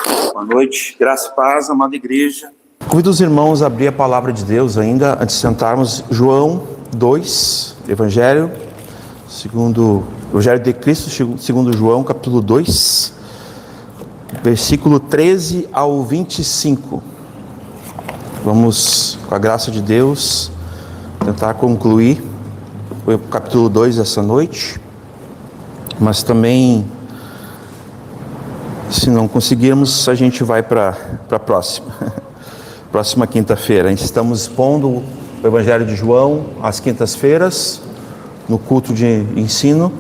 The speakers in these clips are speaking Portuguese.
Boa noite, graça e paz, amada igreja. Convido os irmãos a abrir a palavra de Deus ainda, antes de sentarmos, João 2, Evangelho de Cristo, segundo João, capítulo 2, versículo 13 ao 25. Vamos, com a graça de Deus, tentar concluir o capítulo 2 essa noite, mas também, se não conseguirmos, a gente vai para a próxima quinta-feira. Estamos expondo o Evangelho de João às quintas-feiras, no culto de ensino.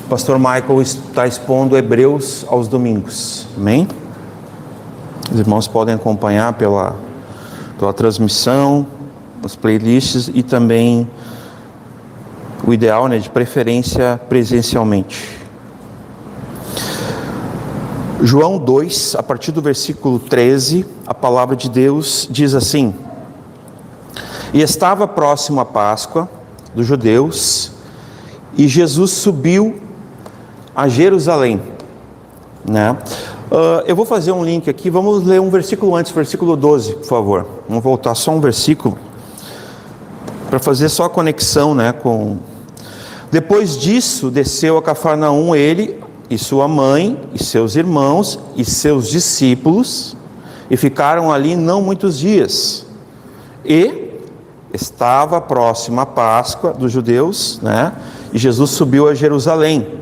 O pastor Michael está expondo Hebreus aos domingos. Amém? Os irmãos podem acompanhar pela transmissão, as playlists e também o ideal, de preferência presencialmente. João 2, a partir do versículo 13, a palavra de Deus diz assim: E estava próximo a Páscoa dos judeus, e Jesus subiu a Jerusalém. Eu vou fazer um link aqui, vamos ler um versículo antes, versículo 12, por favor. Vamos voltar só um versículo, para fazer só a conexão, com... Depois disso, desceu a Cafarnaum ele e sua mãe, e seus irmãos, e seus discípulos, e ficaram ali não muitos dias. E estava próxima a Páscoa dos judeus, e Jesus subiu a Jerusalém,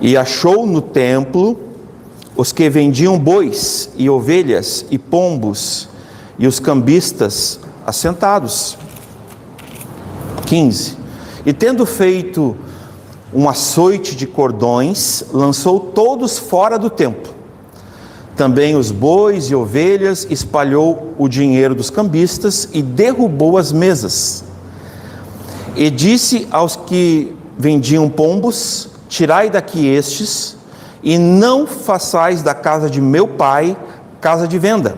e achou no templo os que vendiam bois, e ovelhas, e pombos, e os cambistas assentados. 15. E tendo feito um açoite de cordões, lançou todos fora do templo. Também os bois e ovelhas, espalhou o dinheiro dos cambistas e derrubou as mesas. E disse aos que vendiam pombos: Tirai daqui estes, e não façais da casa de meu pai casa de venda.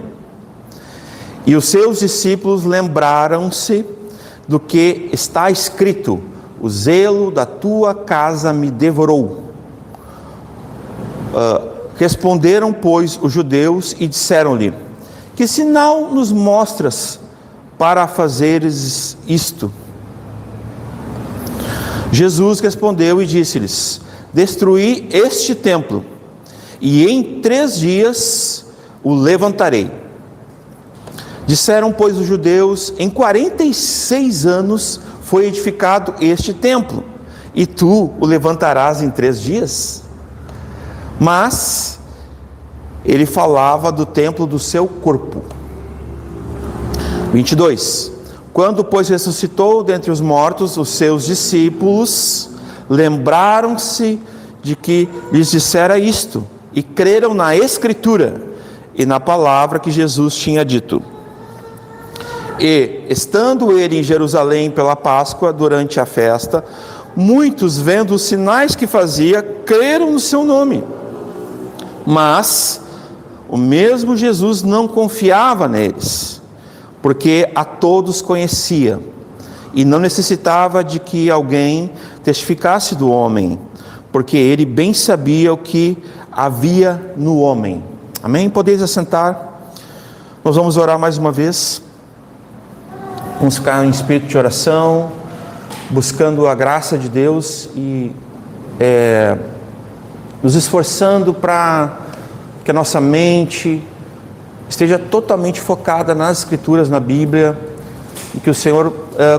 E os seus discípulos lembraram-se do que está escrito: O zelo da tua casa me devorou. Responderam, pois, os judeus e disseram-lhe: Que sinal nos mostras para fazeres isto? Jesus respondeu e disse-lhes: Destruí este templo, e em 3 dias o levantarei. Disseram, pois, os judeus: Em 46 anos foi edificado este templo, e tu o levantarás em 3 dias? Mas ele falava do templo do seu corpo. 22. Quando, pois, ressuscitou dentre os mortos, os seus discípulos lembraram-se de que lhes dissera isto, e creram na Escritura e na palavra que Jesus tinha dito. E, estando ele em Jerusalém pela Páscoa, durante a festa, muitos, vendo os sinais que fazia, creram no seu nome. Mas o mesmo Jesus não confiava neles, porque a todos conhecia, e não necessitava de que alguém testificasse do homem, porque ele bem sabia o que havia no homem. Amém? Podeis assentar. Nós vamos orar mais uma vez. Vamos ficar em espírito de oração, buscando a graça de Deus e nos esforçando para que a nossa mente esteja totalmente focada nas Escrituras, na Bíblia, e que o Senhor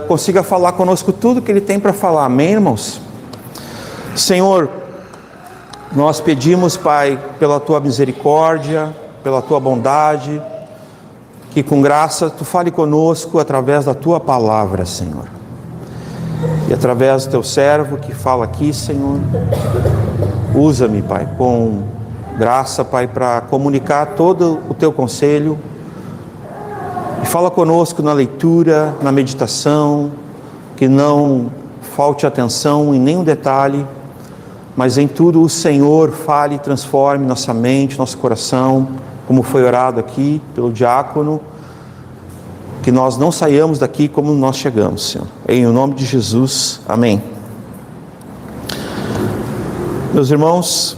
consiga falar conosco tudo que Ele tem para falar. Amém, irmãos? Senhor, nós pedimos, Pai, pela Tua misericórdia, pela Tua bondade, que com graça Tu fale conosco através da Tua palavra, Senhor. E através do Teu servo que fala aqui, Senhor, usa-me, Pai, com graça, Pai, para comunicar todo o Teu conselho. E fala conosco na leitura, na meditação, que não falte atenção em nenhum detalhe, mas em tudo o Senhor fale e transforme nossa mente, nosso coração, como foi orado aqui pelo diácono, que nós não saiamos daqui como nós chegamos, Senhor. Em nome de Jesus, amém. Meus irmãos,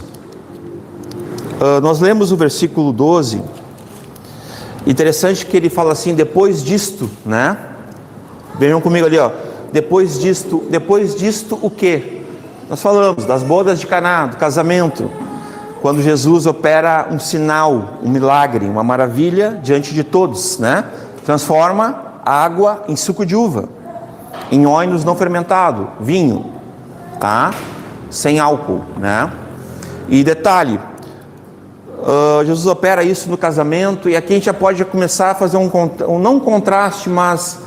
Nós lemos o versículo 12. Interessante que ele fala assim, depois disto, né? Vejam comigo ali, ó. Depois disto o quê? Nós falamos das bodas de Caná, do casamento, quando Jesus opera um sinal, um milagre, uma maravilha diante de todos, né? Transforma água em suco de uva, em óinos não fermentado, vinho, tá? Sem álcool, né? E detalhe, Jesus opera isso no casamento, e aqui a gente já pode começar a fazer não um contraste, mas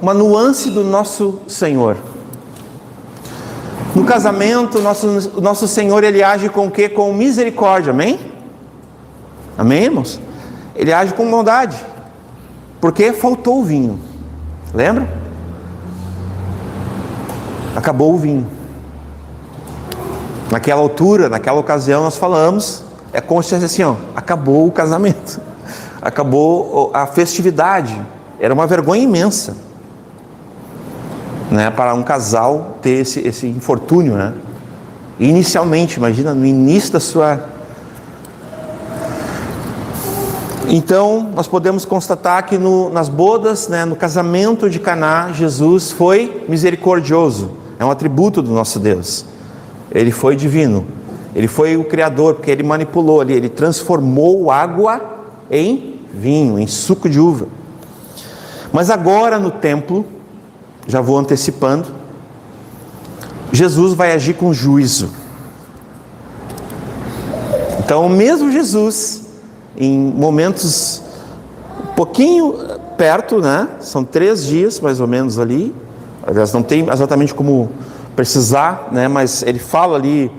uma nuance do nosso Senhor. No casamento, nosso Senhor, ele age com o quê? Com misericórdia, amém? Amém, irmãos? Ele age com bondade, porque faltou o vinho, lembra? Acabou o vinho. Naquela altura, naquela ocasião, nós falamos, é como se fosse assim, ó, acabou o casamento, acabou a festividade, era uma vergonha imensa, né, para um casal ter esse infortúnio, né? Inicialmente, imagina, no início da sua... Então, nós podemos constatar que nas bodas, né, no casamento de Caná, Jesus foi misericordioso, é um atributo do nosso Deus. Ele foi divino, ele foi o Criador, porque ele manipulou ali, ele transformou água em vinho, em suco de uva. Mas agora no templo, já vou antecipando, Jesus vai agir com juízo. Então o mesmo Jesus, em momentos um pouquinho perto, né? São 3 dias mais ou menos ali, aliás não tem exatamente como precisar, né? Mas ele fala ali,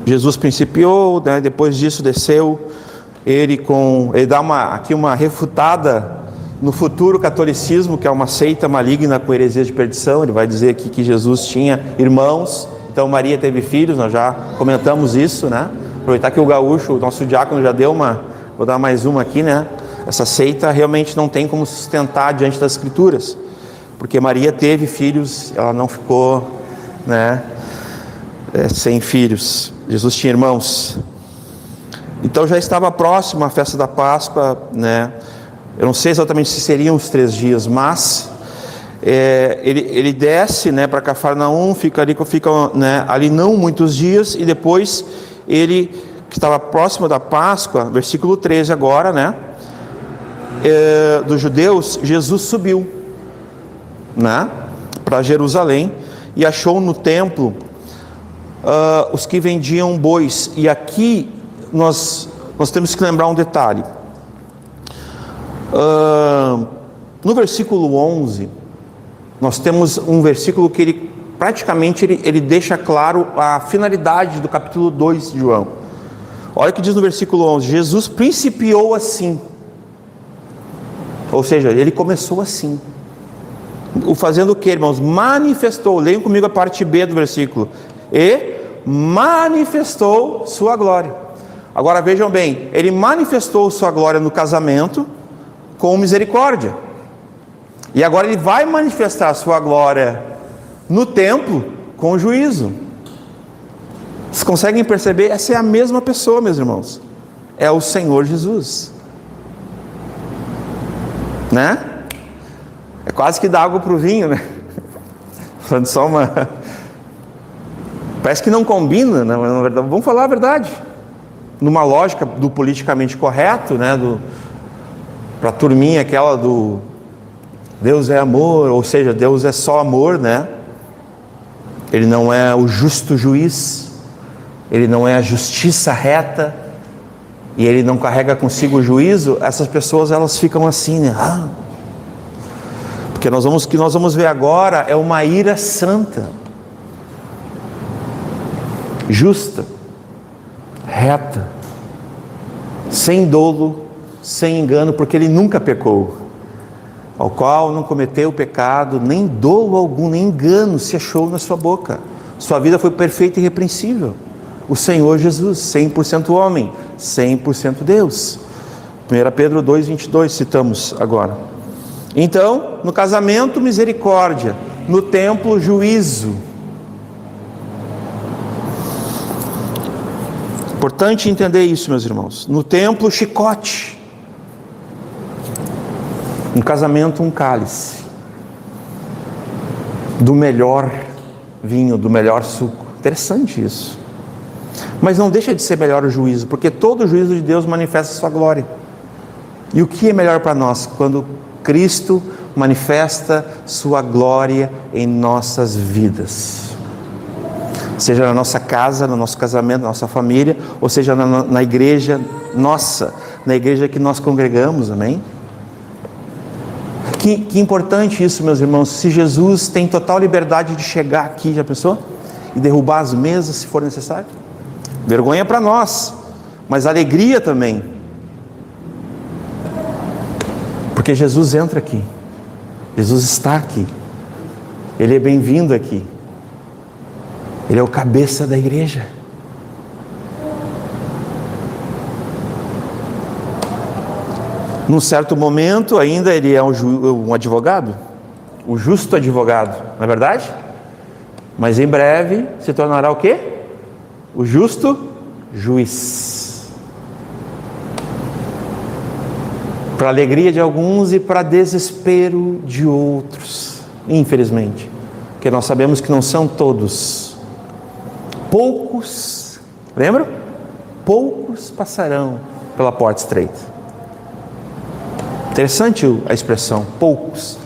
Jesus principiou, né? Depois disso desceu, ele dá aqui uma refutada no futuro catolicismo, que é uma seita maligna com heresias de perdição. Ele vai dizer aqui que Jesus tinha irmãos, então Maria teve filhos, nós já comentamos isso, né? Aproveitar que o gaúcho, o nosso diácono já deu vou dar mais uma aqui, né? Essa seita realmente não tem como sustentar diante das escrituras, porque Maria teve filhos, ela não ficou, né, sem filhos. Jesus tinha irmãos. Então já estava próximo a festa da Páscoa, né? Eu não sei exatamente se seriam os 3 dias, mas ele desce, né, para Cafarnaum, fica né, ali não muitos dias, e depois ele, que estava próximo da Páscoa, versículo 13 agora, né, dos judeus, Jesus subiu, né, para Jerusalém, e achou no templo os que vendiam bois. E aqui nós temos que lembrar um detalhe. No versículo 11, nós temos um versículo que ele praticamente deixa claro a finalidade do capítulo 2 de João. Olha o que diz no versículo 11: Jesus principiou assim, ou seja, ele começou assim, fazendo o que, irmãos? Manifestou. Leiam comigo a parte B do versículo: e manifestou sua glória. Agora vejam bem, ele manifestou sua glória no casamento com misericórdia, e agora ele vai manifestar a sua glória no templo com juízo. Vocês conseguem perceber? Essa é a mesma pessoa, meus irmãos, é o Senhor Jesus, né? É quase que dá água para o vinho, né? Falando só parece que não combina, né? Mas na verdade, vamos falar a verdade, numa lógica do politicamente correto, né? Para a turminha aquela do Deus é amor, ou seja, Deus é só amor, né? Ele não é o justo juiz, ele não é a justiça reta, e ele não carrega consigo o juízo. Essas pessoas, elas ficam assim, né? Porque o que nós vamos ver agora é uma ira santa, justa, reta, sem dolo, sem engano, porque ele nunca pecou, ao qual não cometeu pecado, nem dolo algum, nem engano se achou na sua boca. Sua vida foi perfeita e irrepreensível. O Senhor Jesus, 100% homem, 100% Deus. 1 Pedro 2,22 citamos agora. Então, no casamento, misericórdia; no templo, juízo. Importante entender isso, meus irmãos. No templo, chicote. No casamento, um cálice. Do melhor vinho, do melhor suco. Interessante isso. Mas não deixa de ser melhor o juízo, porque todo o juízo de Deus manifesta a sua glória. E o que é melhor para nós? Quando Cristo manifesta sua glória em nossas vidas. Seja na nossa casa, no nosso casamento, na nossa família, ou seja na igreja nossa, na igreja que nós congregamos, amém? Que importante isso, meus irmãos. Se Jesus tem total liberdade de chegar aqui, já pensou? E derrubar as mesas se for necessário. Vergonha para nós, mas alegria também. Porque Jesus entra aqui. Jesus está aqui. Ele é bem-vindo aqui. Ele é o cabeça da igreja. Num certo momento ainda ele é um advogado, o justo advogado, não é verdade? Mas em breve se tornará o quê? O justo juiz. Para a alegria de alguns e para desespero de outros, infelizmente, porque nós sabemos que não são todos. Poucos, lembra? Poucos passarão pela porta estreita. Interessante a expressão, poucos,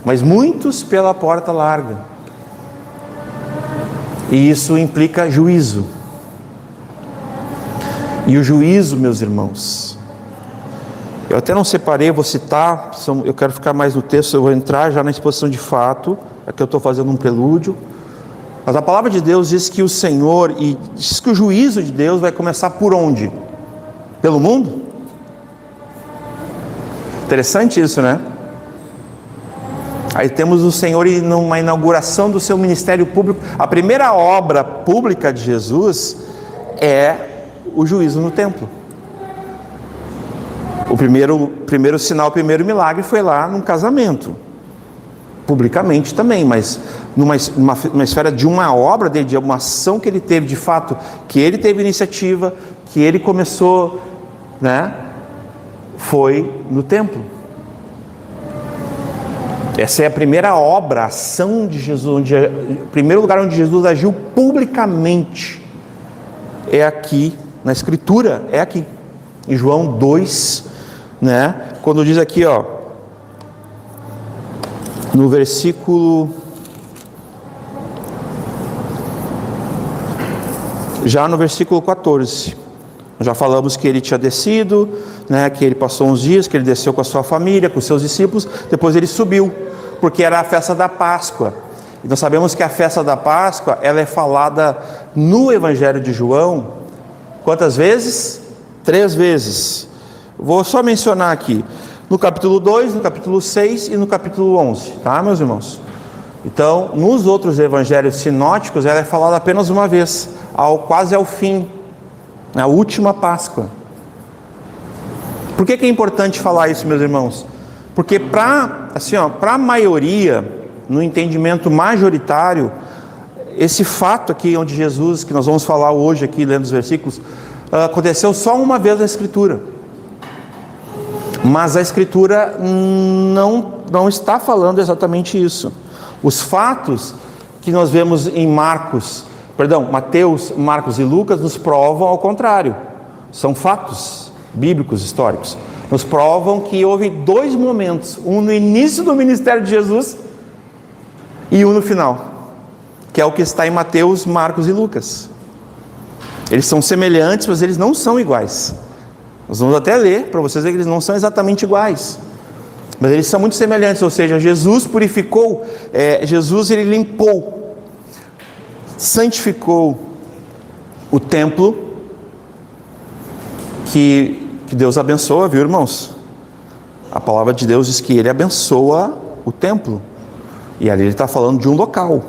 mas muitos pela porta larga. E isso implica juízo. E o juízo, meus irmãos, eu até não separei, vou citar, eu quero ficar mais no texto, eu vou entrar já na exposição de fato, aqui eu estou fazendo um prelúdio, mas a palavra de Deus diz que o Senhor, e diz que o juízo de Deus vai começar por onde? Pelo mundo? Interessante isso, né? Aí temos o Senhor numa inauguração do seu ministério público. A primeira obra pública de Jesus é o juízo no templo. O primeiro sinal, o primeiro milagre foi lá num casamento. Publicamente também, mas numa esfera de uma obra dele, de uma ação que ele teve de fato, que ele teve iniciativa, que ele começou, né? Foi no templo. Essa é a primeira obra, a ação de Jesus, o primeiro lugar onde Jesus agiu publicamente é aqui na Escritura, é aqui em João 2, né? Quando diz aqui, ó, no versículo, já no versículo 14, já falamos que ele tinha descido, né, que ele passou uns dias, que ele desceu com a sua família, com os seus discípulos, depois ele subiu, porque era a festa da Páscoa. E nós sabemos que a festa da Páscoa, ela é falada no Evangelho de João, quantas vezes? 3 vezes. Vou só mencionar aqui, no capítulo 2, no capítulo 6 e no capítulo 11, tá, meus irmãos? Então, nos outros evangelhos sinóticos, ela é falada apenas uma vez, quase ao fim, na última Páscoa. Por que é importante falar isso, meus irmãos? Porque para a maioria, no entendimento majoritário, esse fato aqui onde Jesus, que nós vamos falar hoje aqui, lendo os versículos, aconteceu só uma vez na Escritura. Mas a Escritura não está falando exatamente isso. Os fatos que nós vemos em Mateus, Marcos e Lucas nos provam ao contrário. São fatos bíblicos, históricos. Nos provam que houve 2 momentos, um no início do ministério de Jesus e um no final, que é o que está em Mateus, Marcos e Lucas. Eles são semelhantes, mas eles não são iguais. Nós vamos até ler para vocês verem que eles não são exatamente iguais, mas eles são muito semelhantes. Ou seja, Jesus purificou, Jesus ele limpou, santificou o templo, que Deus abençoa, viu, irmãos? A palavra de Deus diz que ele abençoa o templo, e ali ele está falando de um local.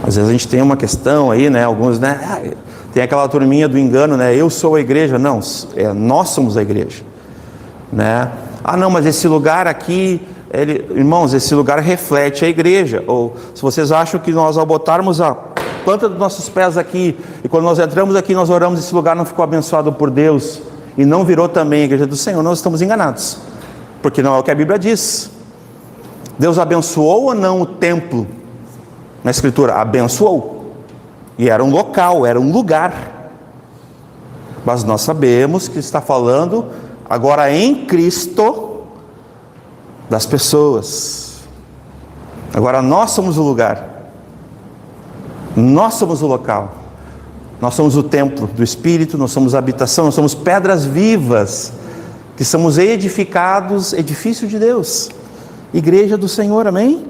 Às vezes a gente tem uma questão aí, né? Alguns, né? Tem aquela turminha do engano, né? Eu sou a igreja. Não, nós somos a igreja, né? Ah, não, mas esse lugar aqui, irmãos, esse lugar reflete a igreja. Ou se vocês acham que nós, ao botarmos planta dos nossos pés aqui, e quando nós entramos aqui, nós oramos, esse lugar não ficou abençoado por Deus, e não virou também a igreja do Senhor, nós estamos enganados, porque não é o que a Bíblia diz. Deus abençoou ou não o templo? Na Escritura, abençoou, e era um local, era um lugar, mas nós sabemos que está falando agora em Cristo das pessoas. Agora nós somos o lugar, nós somos o local, nós somos o templo do Espírito, nós somos a habitação, nós somos pedras vivas, que somos edificados, edifício de Deus, igreja do Senhor, amém?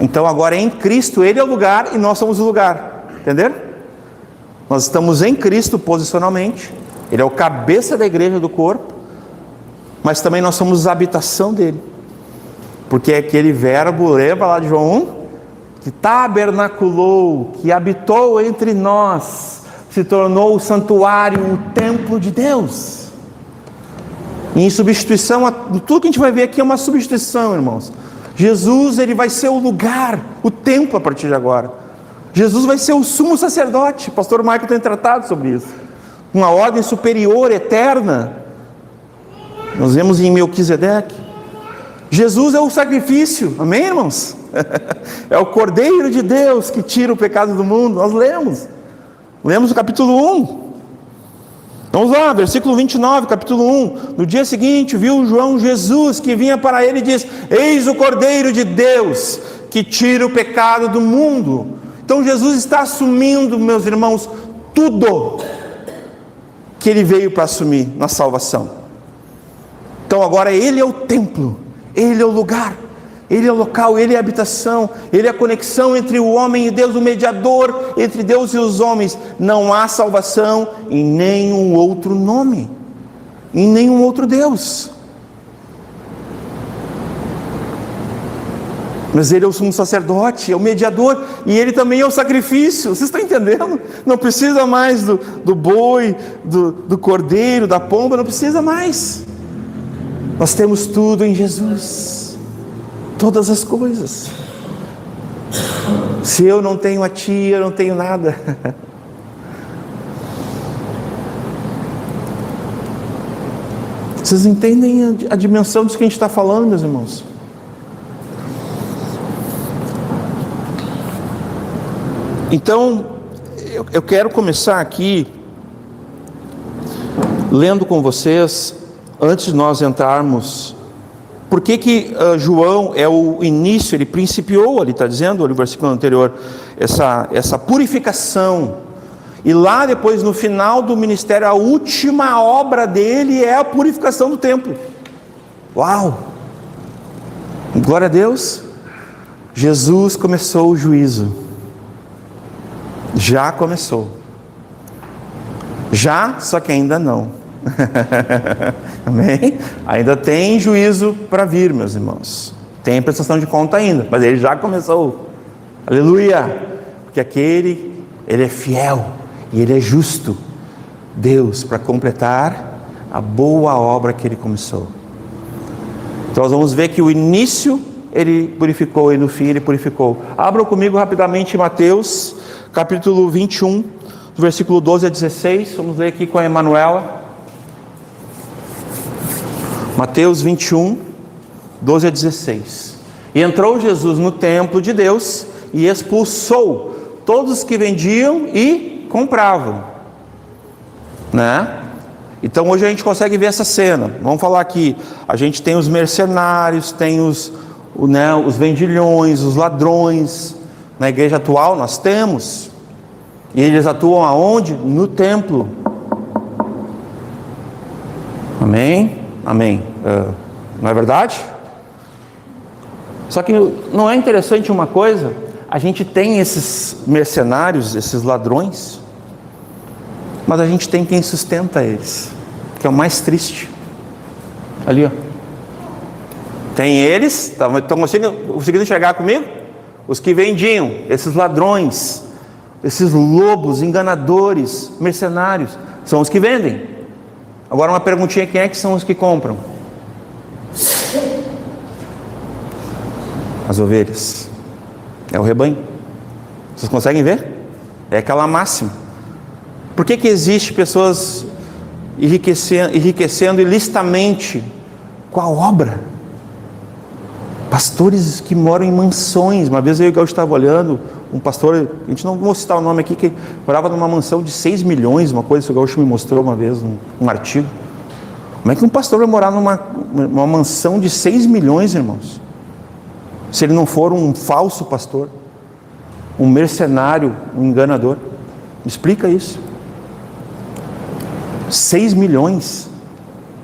Então agora em Cristo, Ele é o lugar e nós somos o lugar, entenderam? Nós estamos em Cristo posicionalmente, Ele é o cabeça da igreja do corpo, mas também nós somos a habitação dEle, porque é aquele verbo, lembra lá de João 1? Que tabernaculou, que habitou entre nós, se tornou o santuário, o templo de Deus. E em substituição, tudo que a gente vai ver aqui é uma substituição, irmãos. Jesus, Ele vai ser o lugar, o templo a partir de agora. Jesus vai ser o sumo sacerdote, o pastor Michael tem tratado sobre isso. Uma ordem superior, eterna. Nós vemos em Melquisedeque. Jesus é o sacrifício, amém, irmãos? É o Cordeiro de Deus que tira o pecado do mundo. Nós lemos o capítulo 1. Vamos lá, versículo 29, capítulo 1. No dia seguinte, viu João Jesus que vinha para ele e diz: eis o Cordeiro de Deus que tira o pecado do mundo. Então Jesus está assumindo, meus irmãos, tudo que Ele veio para assumir na salvação. Então agora Ele é o templo, Ele é o lugar, Ele é o local, Ele é a habitação, Ele é a conexão entre o homem e Deus, o mediador entre Deus e os homens. Não há salvação em nenhum outro nome, em nenhum outro Deus. Mas Ele é o sumo sacerdote, é o mediador, e Ele também é o sacrifício. Vocês estão entendendo? Não precisa mais do boi, do cordeiro, da pomba, não precisa mais. Nós temos tudo em Jesus, todas as coisas. Se eu não tenho a Ti, eu não tenho nada. Vocês entendem a dimensão disso que a gente está falando, meus irmãos? Então, eu quero começar aqui lendo com vocês, antes de nós entrarmos, por que João é o início, ele principiou, ele está dizendo, no versículo anterior, essa purificação, e lá depois, no final do ministério, a última obra dele é a purificação do templo. Uau! Glória a Deus! Jesus começou o juízo. Já começou. Já, só que ainda não. Amém? Ainda tem juízo para vir, meus irmãos. Tem prestação de conta ainda, mas ele já começou. Aleluia! Porque Ele é fiel e Ele é justo. Deus, para completar a boa obra que Ele começou. Então nós vamos ver que o início Ele purificou e no fim Ele purificou. Abram comigo rapidamente Mateus capítulo 21, do versículo 12 a 16, vamos ler aqui com a Emanuela. Mateus 21, 12 a 16. E entrou Jesus no templo de Deus e expulsou todos que vendiam e compravam, né? Então hoje a gente consegue ver essa cena. Vamos falar aqui, a gente tem os mercenários, tem os vendilhões, os ladrões. Na igreja atual nós temos, e eles atuam aonde? No templo. Amém? Amém. Não é verdade? Só que não é interessante uma coisa? A gente tem esses mercenários, esses ladrões, mas a gente tem quem sustenta eles, que é o mais triste. Ali, ó. Tem eles, estão conseguindo enxergar comigo? Os que vendiam, esses ladrões, esses lobos, enganadores, mercenários, são os que vendem. Agora uma perguntinha, quem é que são os que compram? As ovelhas. É o rebanho. Vocês conseguem ver? É aquela máxima. Por que existe pessoas enriquecendo ilicitamente com a obra? Pastores que moram em mansões. Uma vez eu estava olhando um pastor, a gente não vou citar o nome aqui, que morava numa mansão de 6 milhões, uma coisa que o Gaúcho me mostrou uma vez, um artigo. Como é que um pastor vai morar numa mansão de 6 milhões, irmãos? Se ele não for um falso pastor, um mercenário, um enganador. Me explica isso. 6 milhões.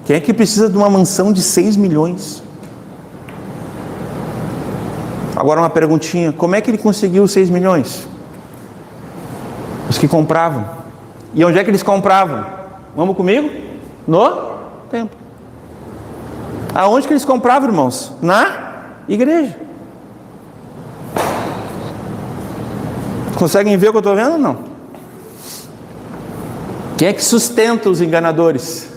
Quem é que precisa de uma mansão de 6 milhões? Agora uma perguntinha, como é que ele conseguiu 6 milhões? Os que compravam. E onde é que eles compravam? Vamos comigo? No templo. Aonde que eles compravam, irmãos? Na igreja. Conseguem ver o que eu estou vendo ou não? Quem é que sustenta os enganadores?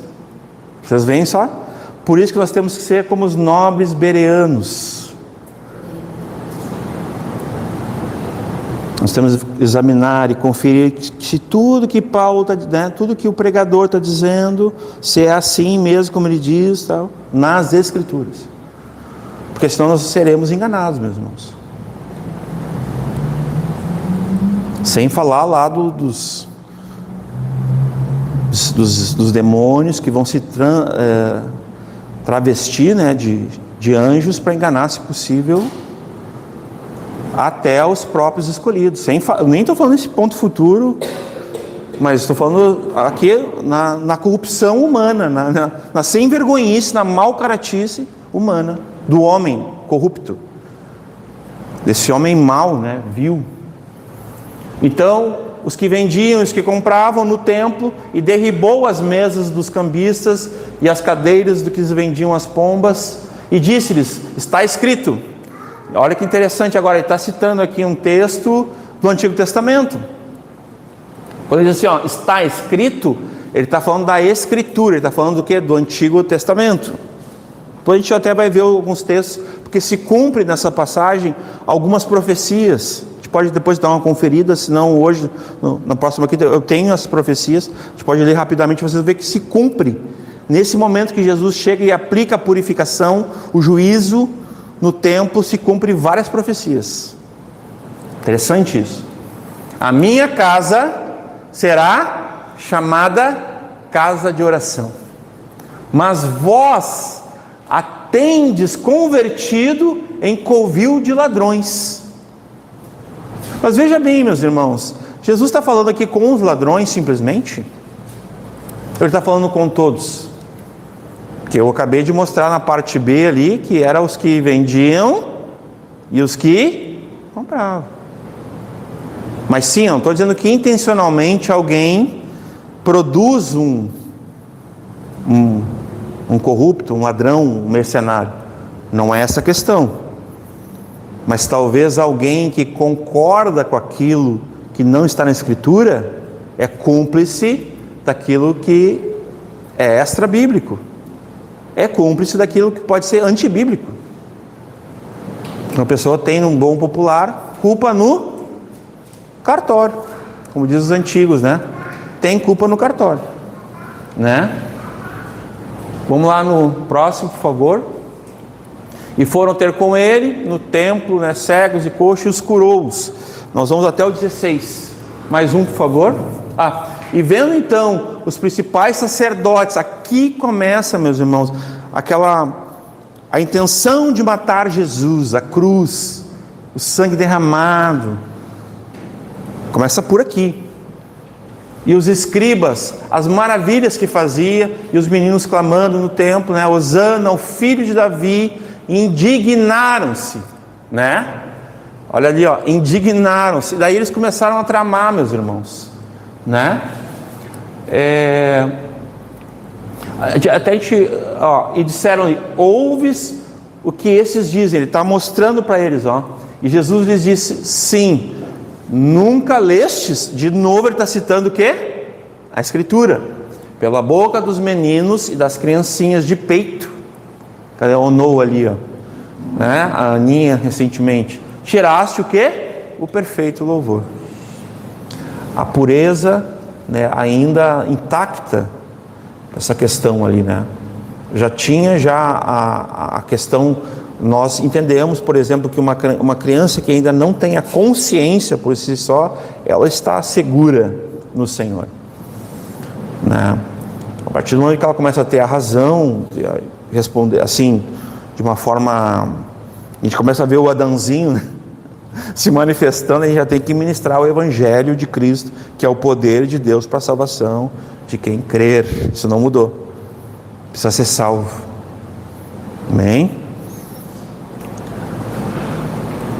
Vocês veem só? Por isso que nós temos que ser como os nobres bereanos. Nós temos que examinar e conferir se tudo que Paulo está, né, tudo que o pregador está dizendo, se é assim mesmo como ele diz, tal, nas Escrituras. Porque senão nós seremos enganados, meus irmãos. Sem falar lá dos demônios que vão se travestir, né, de anjos para enganar, se possível, até os próprios escolhidos. Nem estou falando nesse ponto futuro, mas estou falando aqui na corrupção humana, na sem-vergonhice, na mal-caratice humana, do homem corrupto, desse homem mau, né, vil. Então, os que vendiam, os que compravam no templo, e derribou as mesas dos cambistas e as cadeiras do que vendiam as pombas, e disse-lhes: está escrito. Olha que interessante agora, ele está citando aqui um texto do Antigo Testamento. Quando ele diz assim, ó, está escrito, ele está falando da Escritura, ele está falando do quê? Do Antigo Testamento. Depois a gente até vai ver alguns textos, porque se cumpre nessa passagem algumas profecias. A gente pode depois dar uma conferida, senão hoje, na próxima aqui, eu tenho as profecias, a gente pode ler rapidamente, vocês verem que se cumpre. Nesse momento que Jesus chega e aplica a purificação, o juízo, no templo se cumpre várias profecias. Interessante isso. A minha casa será chamada casa de oração, mas vós a tendes convertido em covil de ladrões. Mas veja bem, meus irmãos, Jesus está falando aqui com os ladrões simplesmente? Ele está falando com todos? Que eu acabei de mostrar na parte B ali, que eram os que vendiam e os que compravam. Mas sim, eu não estou dizendo que intencionalmente alguém produz um corrupto, um ladrão, um mercenário. Não é essa a questão. Mas talvez alguém que concorda com aquilo que não está na Escritura é cúmplice daquilo que é extra-bíblico. É cúmplice daquilo que pode ser antibíblico. Uma pessoa tem, num bom popular, culpa no cartório, como diz os antigos, né? Tem culpa no cartório, né? Vamos lá no próximo, por favor. E foram ter com ele no templo, né, cegos e coxos, e os curou-os. Nós vamos até o 16. Mais um, por favor. E vendo então os principais sacerdotes, aqui começa, meus irmãos, a intenção de matar Jesus, a cruz, o sangue derramado, começa por aqui. E os escribas, as maravilhas que fazia, e os meninos clamando no templo, né, Hosana, o filho de Davi, indignaram-se, né? Olha ali, ó, indignaram-se. Daí eles começaram a tramar, meus irmãos, né? Até a gente, ó, e disseram: ouves o que esses dizem? Ele está mostrando para eles, ó. E Jesus lhes disse: sim. Nunca lestes? De novo ele está citando o quê? A Escritura. Pela boca dos meninos e das criancinhas de peito. Cadê o Onou ali, ó? Né? A Aninha recentemente. Tiraste o quê? o perfeito louvor. A pureza, né, ainda intacta, essa questão ali, né? Já tinha a questão, nós entendemos, por exemplo, que uma criança que ainda não tem a consciência por si só, ela está segura no Senhor, né? A partir do momento que ela começa a ter a razão, a responder assim, de uma forma, a gente começa a ver o Adãozinho, né, se manifestando, a gente já tem que ministrar o Evangelho de Cristo, que é o poder de Deus para a salvação de quem crer. Isso não mudou, precisa ser salvo. Amém?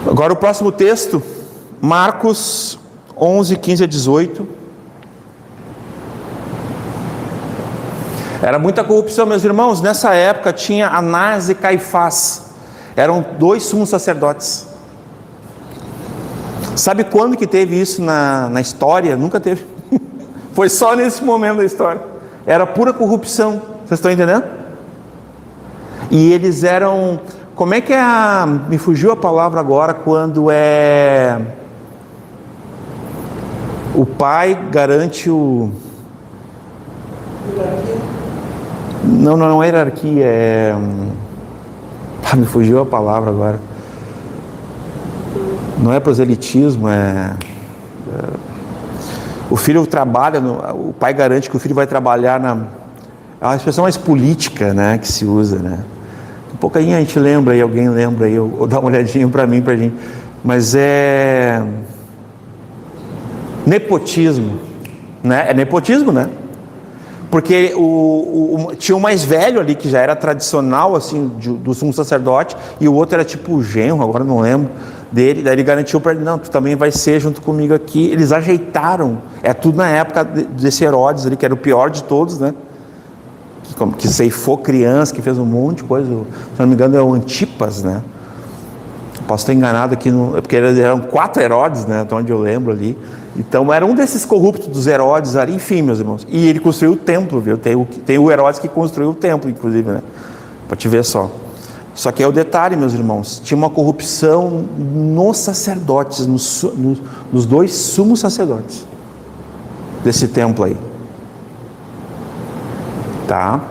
Agora o próximo texto, Marcos 11, 15 a 18. Era muita corrupção, meus irmãos. Nessa época tinha Anás e Caifás, eram 2 sumos sacerdotes. Sabe quando que teve isso na história? Nunca teve. Foi só nesse momento da história. Era pura corrupção. Vocês estão entendendo? E eles eram... Como é que é me fugiu a palavra agora, quando é... O pai garante o... Não é hierarquia, é... me fugiu a palavra agora. Não é proselitismo, o filho trabalha, o pai garante que o filho vai trabalhar é uma expressão mais política, né, que se usa, né? Um pouquinho a gente lembra aí, alguém lembra aí, ou dá uma olhadinha para mim, pra gente. Mas é nepotismo, né? É nepotismo, né? Porque tinha o mais velho ali, que já era tradicional, assim, do sumo sacerdote, e o outro era tipo o genro, agora não lembro dele. Daí ele garantiu para ele: não, tu também vai ser junto comigo aqui. Eles ajeitaram, tudo na época desse Herodes ali, que era o pior de todos, né? Que ceifou criança, que fez um monte de coisa. Se não me engano é o Antipas, né? Posso estar enganado aqui, porque eram 4 Herodes, né? Até onde eu lembro ali. Então era um desses corruptos dos Herodes ali, enfim, meus irmãos. E ele construiu o templo, viu? Tem o Herodes que construiu o templo, inclusive, né? Para te ver só. Só que é o detalhe, meus irmãos, tinha uma corrupção nos sacerdotes, nos 2 sumos sacerdotes desse templo aí. Tá?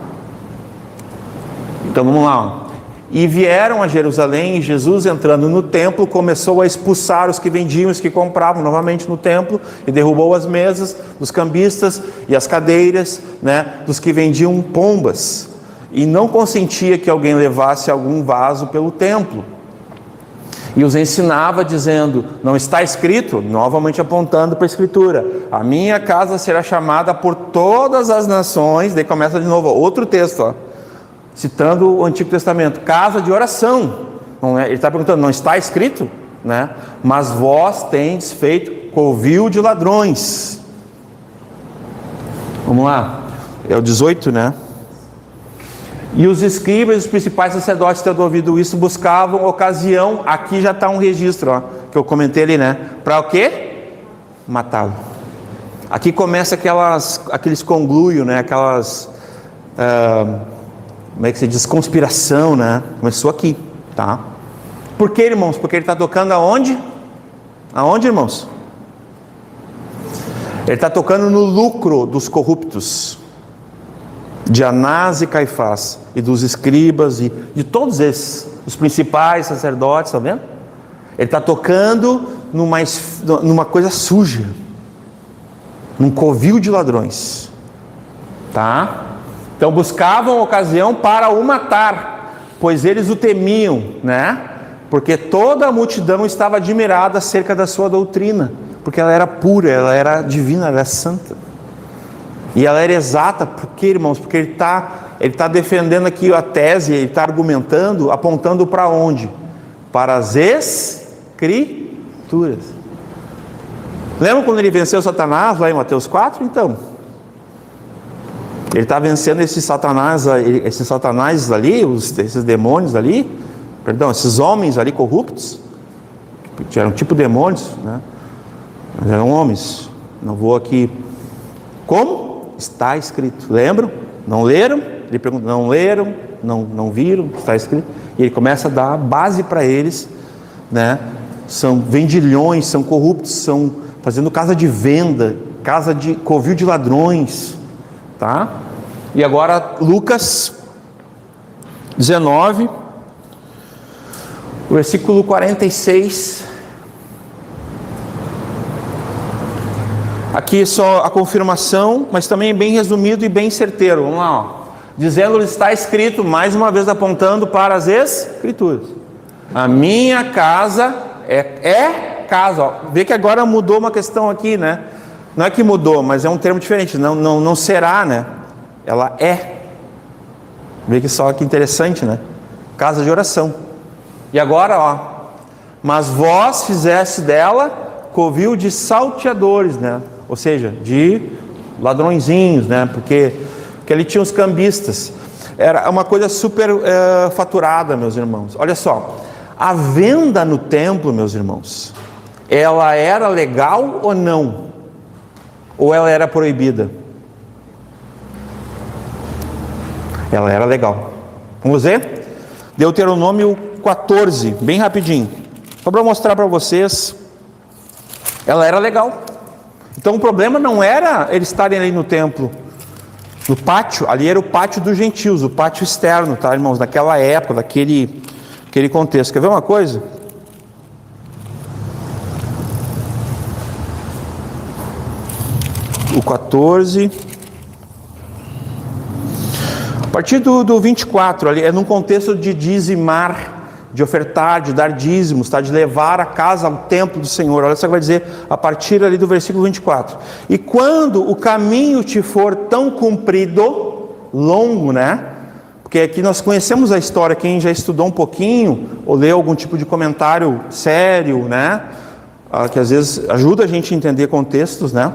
Então vamos lá, ó. E vieram a Jerusalém, e Jesus, entrando no templo, começou a expulsar os que vendiam, os que compravam novamente no templo, e derrubou as mesas dos cambistas e as cadeiras, né, dos que vendiam pombas, e não consentia que alguém levasse algum vaso pelo templo. E os ensinava dizendo: não está escrito, novamente apontando para a Escritura, a minha casa será chamada por todas as nações. Daí começa de novo, outro texto, ó, citando o Antigo Testamento, casa de oração. Não é? Ele está perguntando: não está escrito, né? Mas vós tendes feito covil de ladrões. Vamos lá, é o 18, né? E os escribas e os principais sacerdotes, tendo ouvido isso, buscavam ocasião. Aqui já está um registro, ó, que eu comentei ali, né? Para o quê? Matá-lo. Aqui começa aqueles conluio, né? Aquelas, como é que se diz? Conspiração, né? Começou aqui, tá? Por quê, irmãos? Porque ele está tocando aonde? Aonde, irmãos? Ele está tocando no lucro dos corruptos, de Anás e Caifás, e dos escribas, e de todos esses, os principais sacerdotes, está vendo? Ele está tocando numa coisa suja, num covil de ladrões, tá? Então buscavam ocasião para o matar, pois eles o temiam, né? Porque toda a multidão estava admirada acerca da sua doutrina, porque ela era pura, ela era divina, ela era santa. E ela era exata. Por quê, irmãos? Porque ele está defendendo aqui a tese, ele está argumentando, apontando para onde? Para as Escrituras. Lembra quando ele venceu Satanás lá em Mateus 4? Então, ele está vencendo esses satanás ali, esses demônios ali, esses homens ali corruptos, que eram tipo demônios, né? Mas eram homens. Não vou aqui. Como? Está escrito. Lembram? Não leram? Ele pergunta: não leram? Não viram? Está escrito. E ele começa a dar base para eles, né? são vendilhões, são corruptos, são fazendo casa de venda, casa de covil de ladrões, tá? E agora Lucas 19, versículo 46. Aqui só a confirmação, mas também bem resumido e bem certeiro. Vamos lá, ó. Dizendo, está escrito, mais uma vez apontando para as Escrituras. A minha casa é casa. Ó. Vê que agora mudou uma questão aqui, né? Não é que mudou, mas é um termo diferente. Não será, né? Ela é. Vê que só que interessante, né? Casa de oração. E agora, ó. Mas vós fizeste dela covil de salteadores, né? Ou seja, de ladrõezinhos, né? Porque ali tinha os cambistas. Era uma coisa super faturada, meus irmãos. Olha só, a venda no templo, meus irmãos, ela era legal ou não? Ou ela era proibida? Ela era legal. Vamos ver? Deuteronômio 14, bem rapidinho. Só para mostrar para vocês. Ela era legal. Então o problema não era eles estarem ali no templo, no pátio. Ali era o pátio dos gentios, o pátio externo, tá, irmãos? Daquela época, daquele contexto. Quer ver uma coisa? O 14, a partir do 24, ali é num contexto de dizimar, de ofertar, de dar dízimos, tá? De levar a casa ao templo do Senhor. Olha só o que vai dizer a partir ali do versículo 24. E quando o caminho te for tão comprido, longo, né? Porque aqui nós conhecemos a história, quem já estudou um pouquinho, ou leu algum tipo de comentário sério, né? Que às vezes ajuda a gente a entender contextos, né?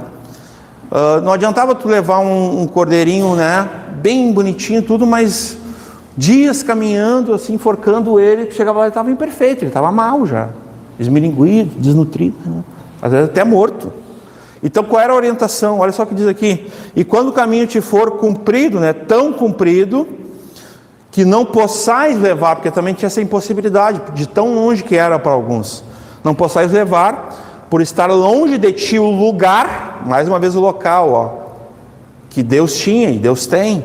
Não adiantava tu levar um cordeirinho, né? Bem bonitinho, tudo, mas dias caminhando, assim, enforcando ele, chegava lá e estava imperfeito, ele estava mal já, esmilinguido, desnutrido, né? Às vezes até morto. Então qual era a orientação? Olha só o que diz aqui: e quando o caminho te for comprido, né, tão comprido, que não possais levar, porque também tinha essa impossibilidade, de tão longe que era para alguns, não possais levar, por estar longe de ti o lugar, mais uma vez o local, ó, que Deus tinha e Deus tem.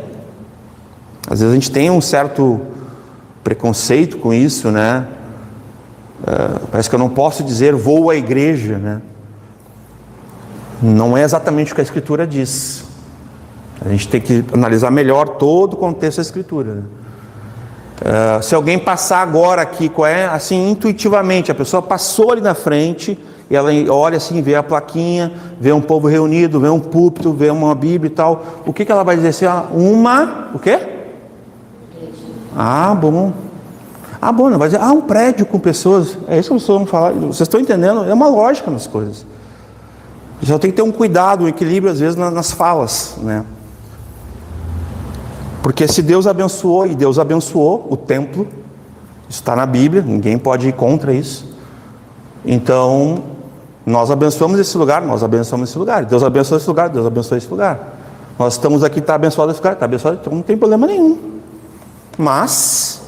Às vezes a gente tem um certo preconceito com isso, né? Parece que eu não posso dizer vou à igreja, né? Não é exatamente o que a Escritura diz. A gente tem que analisar melhor todo o contexto da Escritura, né? Se alguém passar agora aqui, assim, intuitivamente, a pessoa passou ali na frente, e ela olha assim, vê a plaquinha, vê um povo reunido, vê um púlpito, vê uma Bíblia e tal, o que ela vai dizer assim? O quê? Bom. Não vai dizer, um prédio com pessoas. É isso que vocês vão falar. Vocês estão entendendo? É uma lógica nas coisas. Só tem que ter um cuidado, um equilíbrio às vezes nas falas, né? Porque se Deus abençoou, e Deus abençoou o templo, isso está na Bíblia, ninguém pode ir contra isso. Então, nós abençoamos esse lugar, nós abençoamos esse lugar. Deus abençoou esse lugar, Deus abençoou esse lugar. Nós estamos aqui, está abençoado esse lugar, está abençoado, então não tem problema nenhum. Mas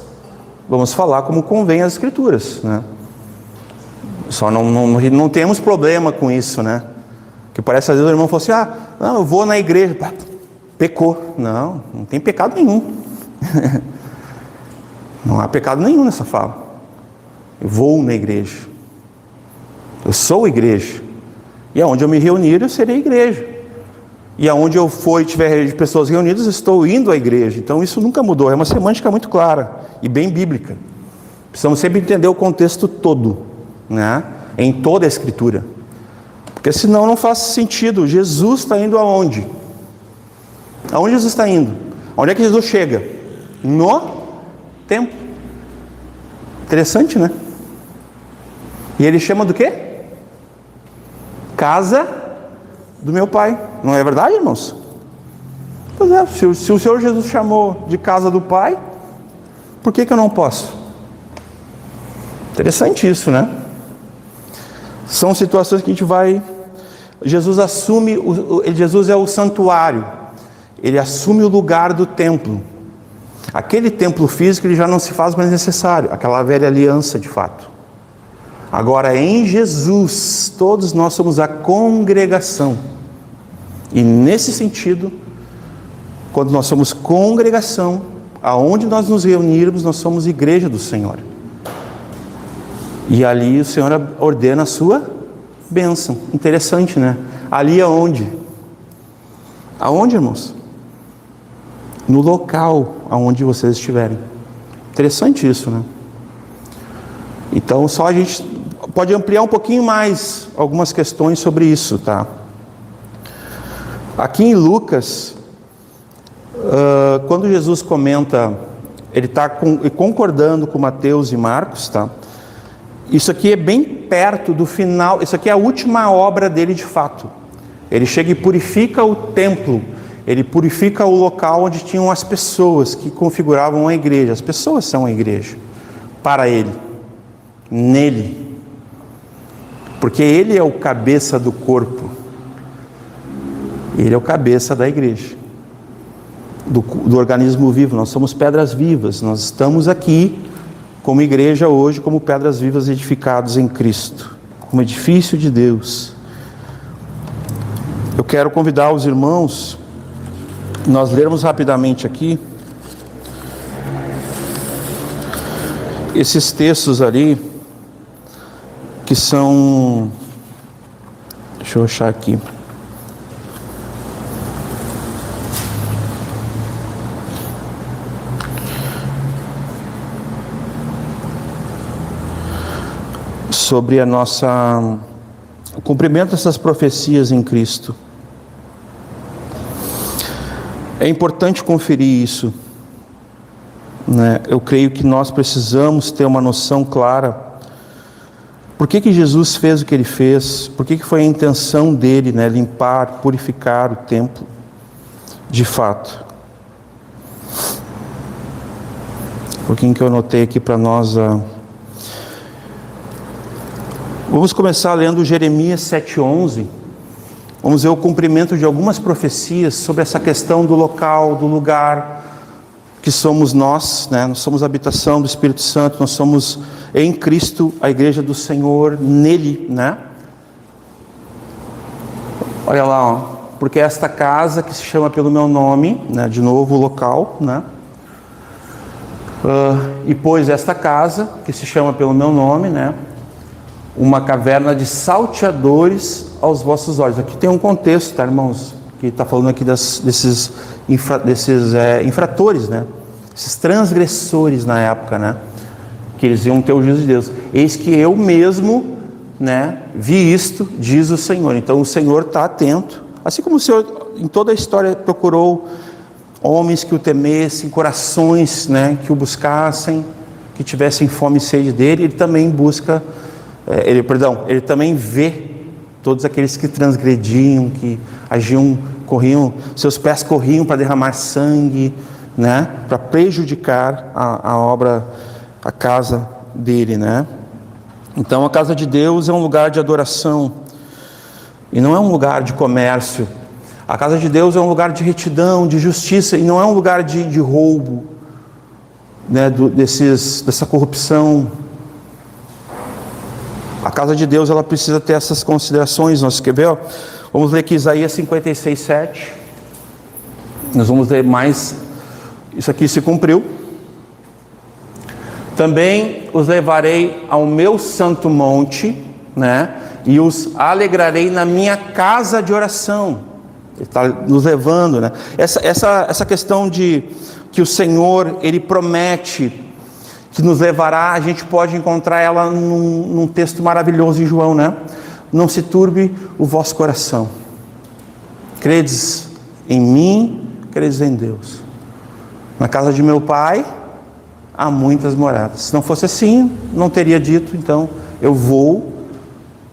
vamos falar como convém as Escrituras, né? Só não temos problema com isso, né? Que parece às vezes o irmão fala assim, não, eu vou na igreja, pecou. Não tem pecado nenhum. Não há pecado nenhum nessa fala. Eu vou na igreja, eu sou igreja, e aonde eu me reunir eu serei igreja, e aonde eu for e tiver pessoas reunidas, eu estou indo à igreja. Então isso nunca mudou, é uma semântica muito clara e bem bíblica. Precisamos sempre entender o contexto todo, né? Em toda a Escritura, porque senão não faz sentido. Jesus está indo aonde? Aonde Jesus está indo? Onde é que Jesus chega? No templo. Interessante, né? E ele chama do quê? Casa do meu Pai. Não é verdade, irmãos? Pois é, se o Senhor Jesus chamou de casa do Pai, por que eu não posso? Interessante isso, né? São situações que a gente vai... Jesus assume, Jesus é o santuário, ele assume o lugar do templo. Aquele templo físico ele já não se faz mais necessário, aquela velha aliança de fato. Agora, em Jesus, todos nós somos a congregação. E nesse sentido, quando nós somos congregação, aonde nós nos reunirmos, nós somos igreja do Senhor. E ali o Senhor ordena a sua bênção. Interessante, né? Ali aonde? Aonde, irmãos? No local aonde vocês estiverem. Interessante isso, né? Então, só a gente pode ampliar um pouquinho mais algumas questões sobre isso, tá? Aqui em Lucas, quando Jesus comenta, ele está concordando com Mateus e Marcos, tá? Isso aqui é bem perto do final, isso aqui é a última obra dele de fato. Ele chega e purifica o templo, ele purifica o local onde tinham as pessoas que configuravam a igreja. As pessoas são a igreja, para ele, nele, porque ele é o cabeça do corpo, ele é o cabeça da igreja, do organismo vivo. Nós somos pedras vivas, nós estamos aqui como igreja hoje, como pedras vivas edificados em Cristo, como edifício de Deus. Eu quero convidar os irmãos, nós lermos rapidamente aqui esses textos ali, que são, deixa eu achar aqui, sobre o cumprimento dessas profecias em Cristo. É importante conferir isso, né? Eu creio que nós precisamos ter uma noção clara. Por que Jesus fez o que ele fez? Por que foi a intenção dele, né? Limpar, purificar o templo, de fato. Um pouquinho que eu anotei aqui para nós. Vamos começar lendo Jeremias 7:11. Vamos ver o cumprimento de algumas profecias sobre essa questão do local, do lugar, que somos nós, né? Nós somos a habitação do Espírito Santo, nós somos em Cristo, a igreja do Senhor, nele, né? Olha lá, ó. Porque esta casa que se chama pelo meu nome, né? De novo o local, né? E pois esta casa que se chama pelo meu nome, né? Uma caverna de salteadores aos vossos olhos. Aqui tem um contexto, tá, irmãos? Que está falando aqui desses infratores, né? Esses transgressores na época, né? Que eles iam ter o juízo de Deus. Eis que eu mesmo, né, vi isto, diz o Senhor. Então o Senhor está atento. Assim como o Senhor, em toda a história, procurou homens que o temessem, corações, né, que o buscassem, que tivessem fome e sede dele, ele também busca... Ele também vê todos aqueles que transgrediam, que agiam, corriam, seus pés corriam para derramar sangue, né, para prejudicar a obra, a casa dele, né? Então a casa de Deus é um lugar de adoração e não é um lugar de comércio. A casa de Deus é um lugar de retidão, de justiça, e não é um lugar de roubo, né, dessa corrupção. A casa de Deus, ela precisa ter essas considerações. Nós quer ver, ó? Vamos ler aqui Isaías 56:7. Nós vamos ler mais. Isso aqui se cumpriu. Também os levarei ao meu santo monte, né? E os alegrarei na minha casa de oração. Ele está nos levando, né? Essa questão de que o Senhor, Ele promete que nos levará, a gente pode encontrar ela num texto maravilhoso em João, né? Não se turbe o vosso coração. Credes em mim, credes em Deus. Na casa de meu Pai há muitas moradas. Se não fosse assim, não teria dito, então eu vou,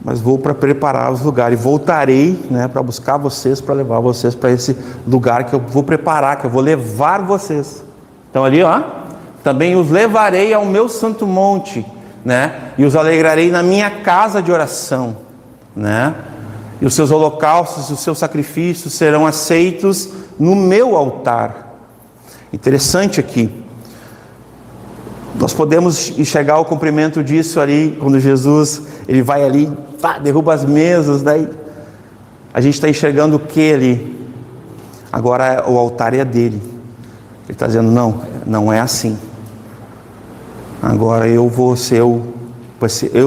mas vou para preparar os lugares. E voltarei, né, para buscar vocês, para levar vocês para esse lugar que eu vou preparar, que eu vou levar vocês. Então ali, ó. Também os levarei ao meu santo monte, né? E os alegrarei na minha casa de oração, né? E os seus holocaustos, os seus sacrifícios serão aceitos no meu altar. Interessante aqui. Nós podemos enxergar o cumprimento disso ali, quando Jesus, ele vai ali, derruba as mesas, daí a gente está enxergando o que ali? Agora o altar é dele. Ele está dizendo, não é assim. Agora eu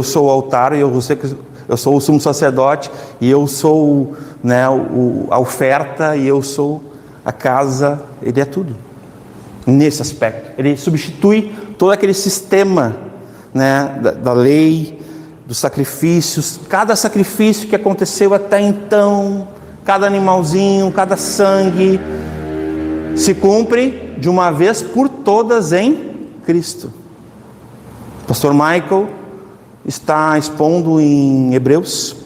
sou o altar, e eu sou o sumo sacerdote, e eu sou, né, a oferta, e eu sou a casa. Ele é tudo. Nesse aspecto, ele substitui todo aquele sistema, né, da lei, dos sacrifícios. Cada sacrifício que aconteceu até então, cada animalzinho, cada sangue, se cumpre de uma vez por todas em Cristo. O pastor Michael está expondo em Hebreus,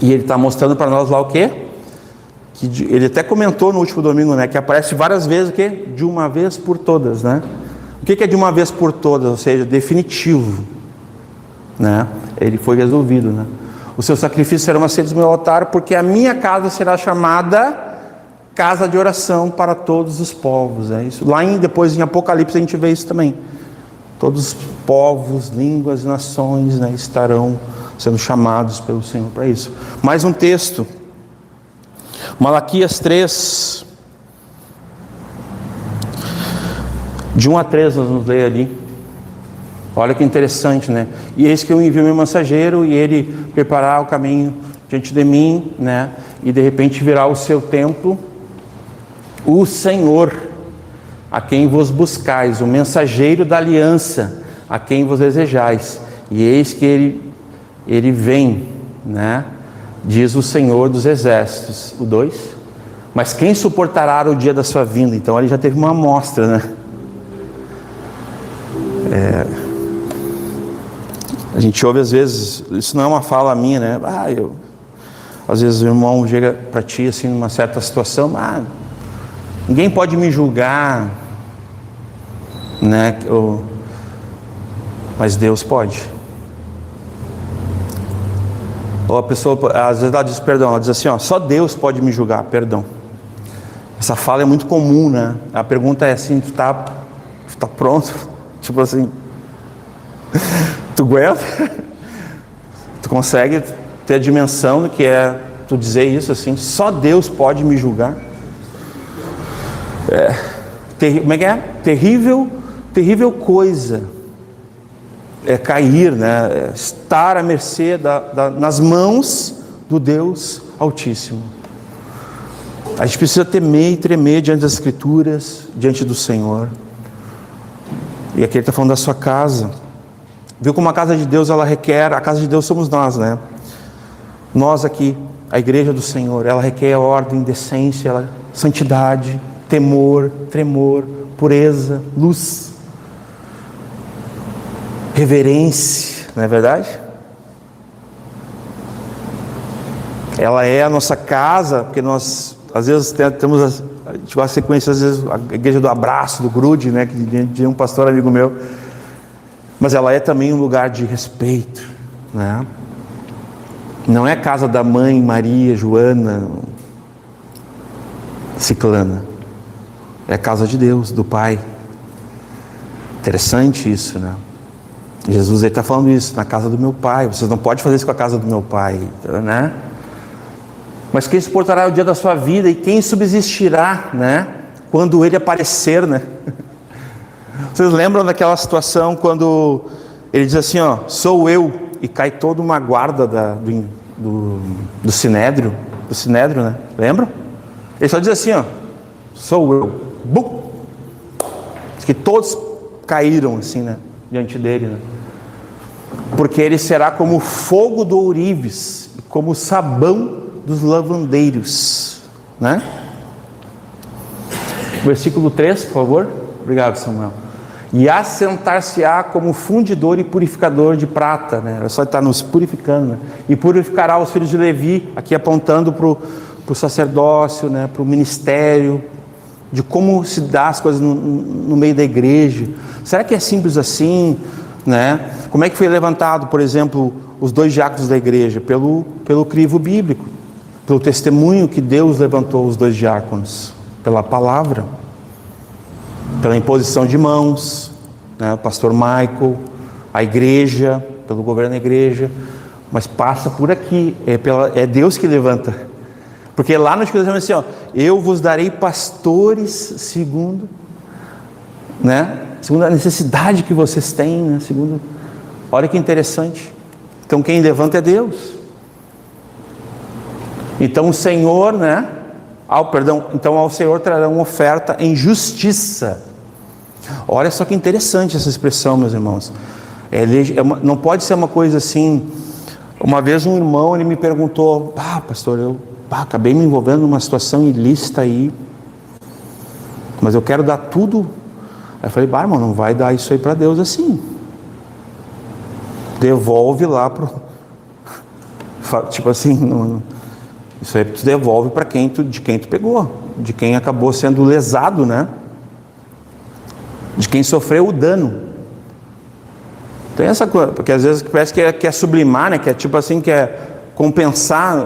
e ele está mostrando para nós lá o quê? Que ele até comentou no último domingo, né, que aparece várias vezes o quê? De uma vez por todas, né? O que é de uma vez por todas? Ou seja, definitivo, né? Ele foi resolvido, né? O seu sacrifício será aceitos no meu altar, porque a minha casa será chamada casa de oração para todos os povos. É isso. Lá depois em Apocalipse a gente vê isso também. Todos os povos, línguas, nações, né, estarão sendo chamados pelo Senhor para isso. Mais um texto. Malaquias 3, de 1 a 3, nós vamos ler ali. Olha que interessante, né? E eis que eu envio meu mensageiro, e ele preparará o caminho diante de mim, né? E de repente virá o seu templo, o Senhor, a quem vos buscais, o mensageiro da aliança, a quem vos desejais. E eis que ele vem, né? Diz o Senhor dos exércitos. O 2. Mas quem suportará o dia da sua vinda? Então ele já teve uma amostra, né? A gente ouve às vezes, isso não é uma fala minha, né? Às vezes o irmão chega para ti assim numa certa situação, ninguém pode me julgar, né? Mas Deus pode. Ou a pessoa, às vezes ela diz perdão, ela diz assim, só Deus pode me julgar, perdão. Essa fala é muito comum, né? A pergunta é assim, tu tá pronto? Tipo assim, tu aguenta? Tu consegue ter a dimensão do que é tu dizer isso assim, só Deus pode me julgar? Como é que é? Terrível coisa é cair, né? Estar à mercê nas mãos do Deus Altíssimo. A gente precisa temer e tremer diante das Escrituras, diante do Senhor. E aqui ele está falando da sua casa. Viu como a casa de Deus, ela requer, a casa de Deus somos nós, né? Nós aqui, a igreja do Senhor, ela requer ordem, decência, santidade, temor, tremor, pureza, luz, reverência, não é verdade? Ela é a nossa casa, porque nós, às vezes, temos a gente gosta de sequência, às vezes, a igreja do abraço, do grude, né, que de um pastor amigo meu, mas ela é também um lugar de respeito, né? Não é a casa da mãe Maria, Joana, Ciclana, é a casa de Deus, do Pai. Interessante isso, né? Jesus está falando isso, na casa do meu Pai. Vocês não podem fazer isso com a casa do meu Pai, né? Mas quem suportará o dia da sua vida, e quem subsistirá, né, quando ele aparecer, né? Vocês lembram daquela situação quando ele diz assim, sou eu, e cai toda uma guarda do Sinédrio, né? Lembram? Ele só diz assim, sou eu. Bum! Que todos caíram assim, né, diante dele, né? Porque ele será como o fogo do ourives, como o sabão dos lavandeiros, né? Versículo 3, por favor. Obrigado, Samuel. E assentar-se-á como fundidor e purificador de prata, né? Ele só está nos purificando, né? E purificará os filhos de Levi, aqui apontando para o sacerdócio, né? Para o ministério, de como se dá as coisas no meio da igreja. Será que é simples assim, né? Como é que foi levantado, por exemplo, os 2 diáconos da igreja? Pelo crivo bíblico, pelo testemunho que Deus levantou os 2 diáconos, pela palavra, pela imposição de mãos, né? O pastor Michael, a igreja, pelo governo da igreja, mas passa por aqui, é Deus que levanta. Porque lá no Escritura diz assim, ó, eu vos darei pastores segundo, né? Segundo a necessidade que vocês têm, né? Segundo, olha que interessante. Então quem levanta é Deus. Então o Senhor, né? Então ao Senhor trarão oferta em justiça. Olha só que interessante essa expressão, meus irmãos. Não pode ser uma coisa assim. Uma vez um irmão, ele me perguntou, pastor, eu acabei me envolvendo numa situação ilícita aí, mas eu quero dar tudo. Aí eu falei, irmão, não vai dar isso aí para Deus assim. Devolve lá tipo assim, isso aí tu devolve para de quem tu pegou, de quem acabou sendo lesado, né? De quem sofreu o dano. Tem essa coisa, porque às vezes parece que quer sublimar, né? Que é tipo assim, quer compensar.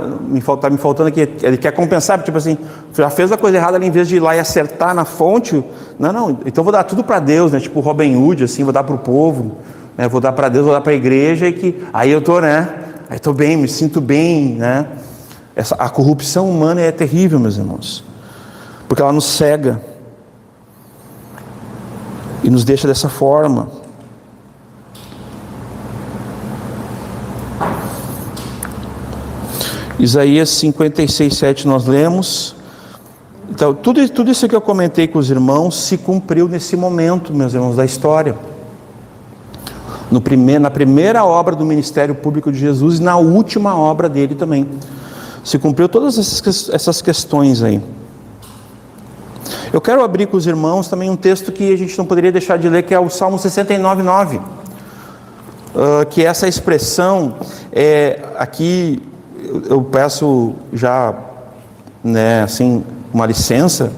Tá me faltando aqui. Ele quer compensar, tipo assim, já fez a coisa errada ali, em vez de ir lá e acertar na fonte. Não, então vou dar tudo para Deus, né? Tipo Robin Hood, assim, vou dar para o povo, né? Vou dar para Deus, vou dar para a igreja, e que aí eu tô, né? Aí tô bem, me sinto bem, né? A corrupção humana é terrível, meus irmãos, porque ela nos cega e nos deixa dessa forma. Isaías 56:7 nós lemos. Então, tudo isso que eu comentei com os irmãos se cumpriu nesse momento, meus irmãos, da história. Na primeira obra do ministério público de Jesus e na última obra dele também. Se cumpriu todas essas questões aí. Eu quero abrir com os irmãos também um texto que a gente não poderia deixar de ler, que é o Salmo 69:9. Que essa expressão, aqui eu peço já, né, assim, uma licença.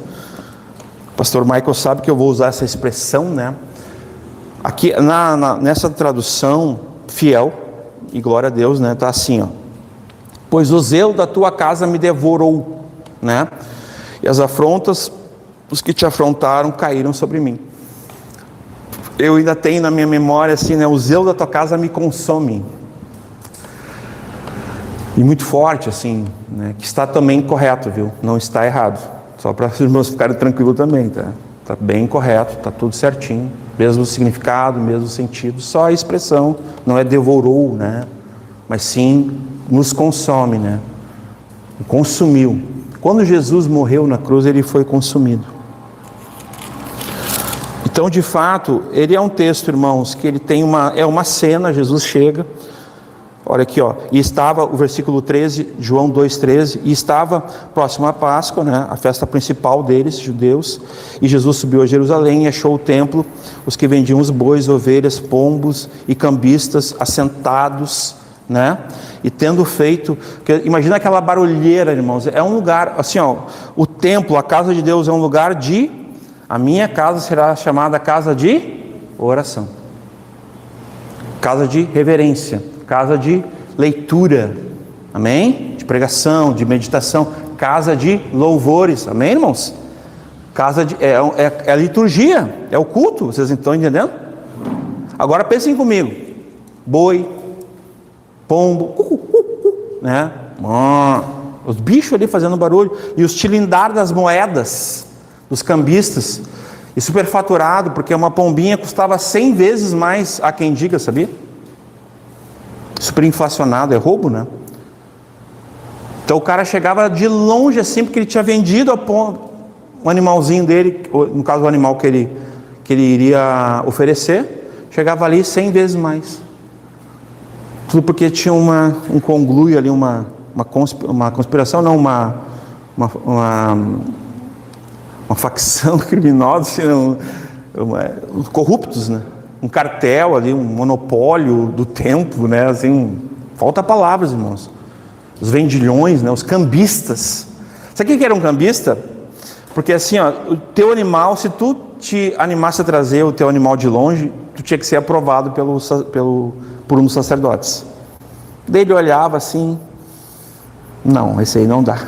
O pastor Michael sabe que eu vou usar essa expressão, né? Aqui nessa tradução fiel, e glória a Deus, né? Tá assim, ó. Pois o zelo da tua casa me devorou, né? E as afrontas, os que te afrontaram, caíram sobre mim. Eu ainda tenho na minha memória assim, né? O zelo da tua casa me consome. E muito forte, assim, né? Que está também correto, viu? Não está errado. Só para os irmãos ficarem tranquilos também, tá? Está bem correto, está tudo certinho. Mesmo significado, mesmo sentido. Só a expressão não é devorou, né? Mas sim nos consome, né? Consumiu. Quando Jesus morreu na cruz, ele foi consumido. Então, de fato, ele é um texto, irmãos, que ele tem uma cena. Jesus chega. Olha aqui, ó, e estava, o versículo 13, João 2,13, e estava próximo à Páscoa, né, a festa principal deles, judeus, e Jesus subiu a Jerusalém e achou o templo, os que vendiam os bois, ovelhas, pombos e cambistas assentados, né, e tendo feito, imagina aquela barulheira, irmãos, é um lugar, assim, ó, o templo, a casa de Deus é um lugar a minha casa será chamada casa de oração, casa de reverência, casa de leitura, amém? De pregação, de meditação, casa de louvores, amém, irmãos? Casa de, é a liturgia, é o culto, vocês estão entendendo? Agora pensem comigo, boi, pombo, né? Os bichos ali fazendo barulho, e os tilindar das moedas, dos cambistas, e superfaturado, porque uma pombinha custava 100 vezes mais, há quem diga, sabia? Superinflacionado, é roubo, né? Então o cara chegava de longe assim, porque ele tinha vendido um animalzinho dele, no caso o animal que ele iria oferecer, chegava ali 100 vezes mais. Tudo porque tinha um conluio ali, uma conspiração, não, uma facção criminosa, assim, corruptos, né? Um cartel ali, um monopólio do tempo, né? Assim, falta palavras, irmãos. Os vendilhões, né? Os cambistas. Sabe o que era um cambista? Porque assim, ó, o teu animal, se tu te animasse a trazer o teu animal de longe, tu tinha que ser aprovado por um dos sacerdotes. Daí ele olhava assim, não, esse aí não dá.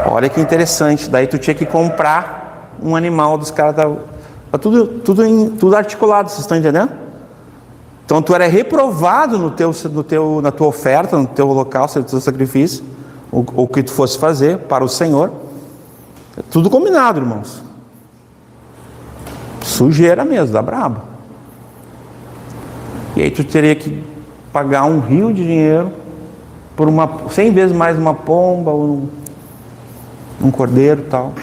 Olha que interessante, daí tu tinha que comprar, um animal dos caras, tá tudo articulado, vocês estão entendendo? Então tu era reprovado na tua oferta, no teu holocausto, no teu sacrifício, o que tu fosse fazer para o Senhor. Tudo combinado, irmãos. Sujeira mesmo, dá brabo. E aí tu teria que pagar um rio de dinheiro por 100 vezes mais uma pomba ou um cordeiro e tal,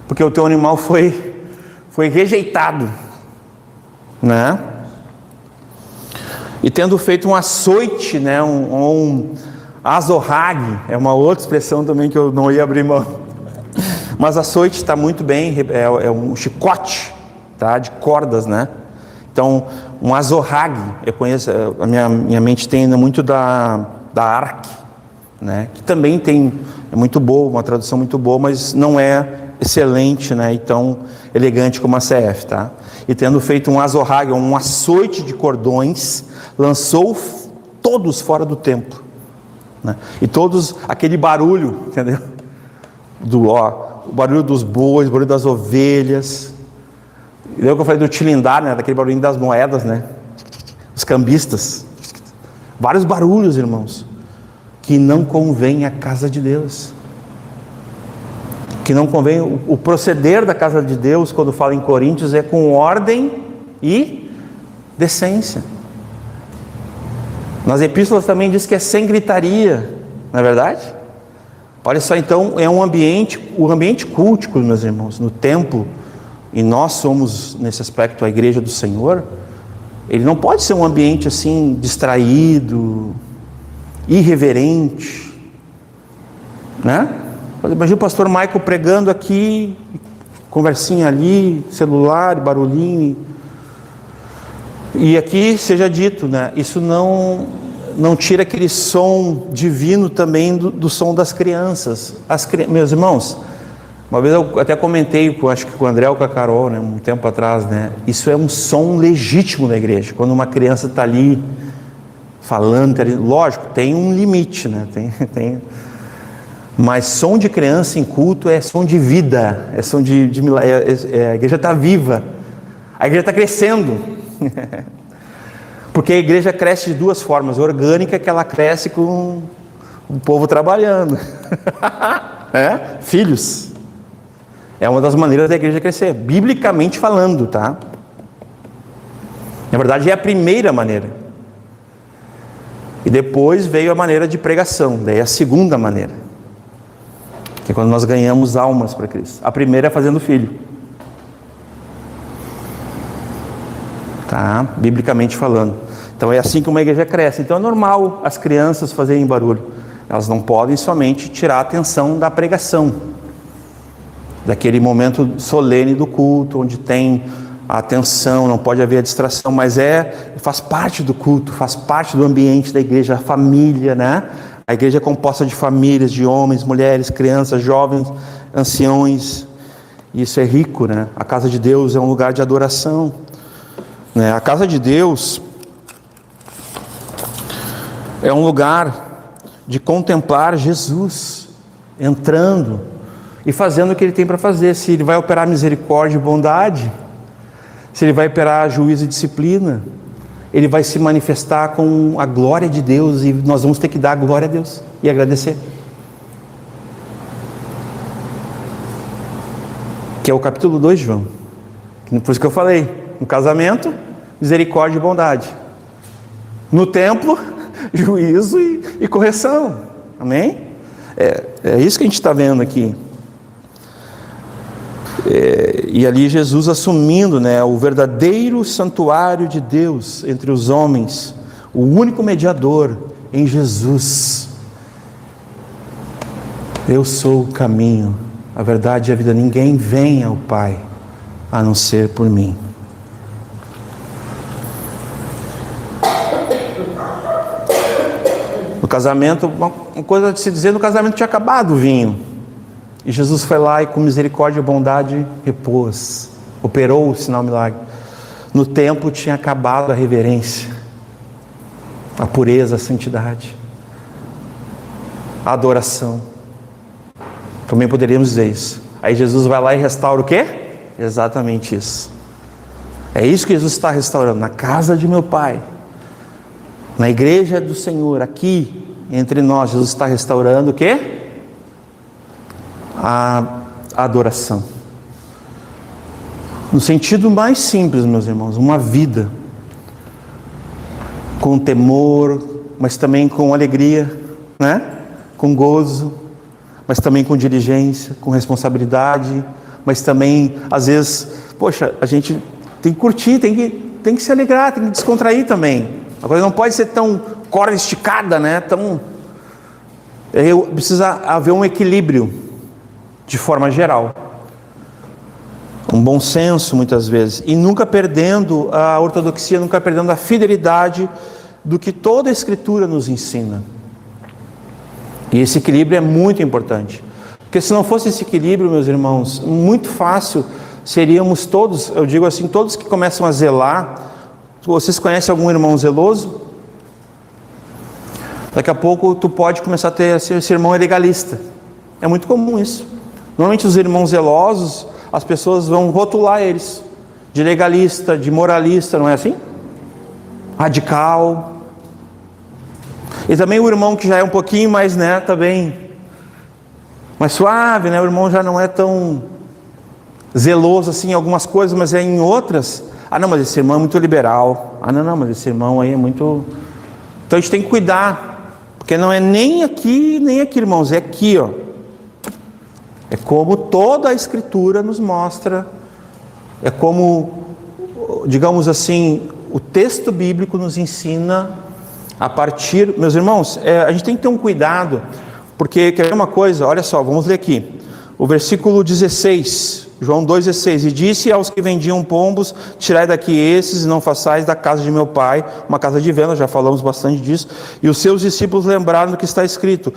porque o teu animal foi rejeitado, né? E tendo feito um açoite, né, um azorrague, é uma outra expressão também que eu não ia abrir mão, mas açoite está muito bem, é um chicote, tá, de cordas, né? Então, um azorrague, eu conheço, a minha mente tem ainda muito da Ark, né, que também é muito boa, uma tradução muito boa, mas não é excelente, né, e tão elegante como a CF, tá? E tendo feito um azorrague, um açoite de cordões, lançou todos fora do templo, né? E todos, aquele barulho, entendeu? O barulho dos bois, o barulho das ovelhas. Lembra que eu falei do tilindar, né? Daquele barulhinho das moedas, né? Os cambistas. Vários barulhos, irmãos, que não convém à casa de Deus. Que não convém, o proceder da casa de Deus, quando fala em Coríntios, é com ordem e decência. Nas epístolas também diz que é sem gritaria, não é verdade? Olha só, então, é um ambiente cultico, meus irmãos, no templo, e nós somos, nesse aspecto, a igreja do Senhor. Ele não pode ser um ambiente assim, distraído, irreverente, né? Imagina o pastor Michael pregando aqui, conversinha ali, celular, barulhinho. E aqui seja dito, né? Isso não tira aquele som divino também do som das crianças. Meus irmãos, uma vez eu até comentei, acho que com o André ou com a Carol, né, um tempo atrás, né? Isso é um som legítimo da igreja. Quando uma criança está ali falando, lógico, tem um limite, né? Mas som de criança em culto é som de vida, é som a igreja está viva, a igreja está crescendo. Porque a igreja cresce de duas formas: orgânica, que ela cresce com o povo trabalhando, filhos. É uma das maneiras da igreja crescer, biblicamente falando, tá? Na verdade é a primeira maneira. E depois veio a maneira de pregação, daí a segunda maneira, que é quando nós ganhamos almas para Cristo. A primeira é fazendo filho, tá? Biblicamente falando. Então é assim que uma igreja cresce. Então é normal as crianças fazerem barulho. Elas não podem somente tirar a atenção da pregação, daquele momento solene do culto, onde tem a atenção, não pode haver a distração, mas faz parte do culto, faz parte do ambiente da igreja, a família, né? A igreja é composta de famílias, de homens, mulheres, crianças, jovens, anciões. Isso é rico, né? A casa de Deus é um lugar de adoração, né? A casa de Deus é um lugar de contemplar Jesus entrando e fazendo o que Ele tem para fazer. Se Ele vai operar misericórdia e bondade, se Ele vai operar juízo e disciplina, Ele vai se manifestar com a glória de Deus, e nós vamos ter que dar a glória a Deus e agradecer. Que é o capítulo 2 de João. Por isso que eu falei, no casamento, misericórdia e bondade. No templo, juízo e correção. Amém? É isso que a gente está vendo aqui. E ali Jesus assumindo, né, o verdadeiro santuário de Deus entre os homens, o único mediador em Jesus. Eu sou o caminho, a verdade e a vida. Ninguém vem ao Pai a não ser por mim. No casamento, uma coisa de se dizer, no casamento tinha acabado o vinho. E Jesus foi lá e com misericórdia e bondade repôs, operou o sinal milagre. No templo tinha acabado a reverência, a pureza, a santidade, a adoração. Também poderíamos dizer isso. Aí Jesus vai lá e restaura o quê? Exatamente isso. É isso que Jesus está restaurando. Na casa de meu Pai, na igreja do Senhor, aqui entre nós, Jesus está restaurando o quê? A adoração. No sentido mais simples, meus irmãos, uma vida com temor, mas também com alegria, né? Com gozo, mas também com diligência, com responsabilidade, mas também, às vezes, poxa, a gente tem que curtir, tem que se alegrar, tem que descontrair também. A coisa não pode ser tão corda esticada, né? Precisa haver um equilíbrio de forma geral. Um bom senso, muitas vezes. E nunca perdendo a ortodoxia, nunca perdendo a fidelidade do que toda a Escritura nos ensina. E esse equilíbrio é muito importante. Porque se não fosse esse equilíbrio, meus irmãos, muito fácil seríamos todos, eu digo assim, todos que começam a zelar. Vocês conhecem algum irmão zeloso? Daqui a pouco tu pode começar a ter esse irmão legalista. É muito comum isso. Normalmente os irmãos zelosos, as pessoas vão rotular eles de legalista, de moralista, não é assim? Radical. E também o irmão que já é um pouquinho mais, né, também mais suave, né? O irmão já não é tão zeloso assim em algumas coisas, mas é em outras. Ah, não, mas esse irmão é muito liberal. Ah, não, mas esse irmão aí é muito... Então a gente tem que cuidar, porque não é nem aqui, nem aqui, irmãos, é aqui, ó. É como toda a Escritura nos mostra, é como, digamos assim, o texto bíblico nos ensina a partir... Meus irmãos, a gente tem que ter um cuidado, porque, quer ver uma coisa? Olha só, vamos ler aqui, o versículo 16, João 2,16, e disse aos que vendiam pombos, tirai daqui esses e não façais da casa de meu pai uma casa de venda, já falamos bastante disso, e os seus discípulos lembraram do que está escrito,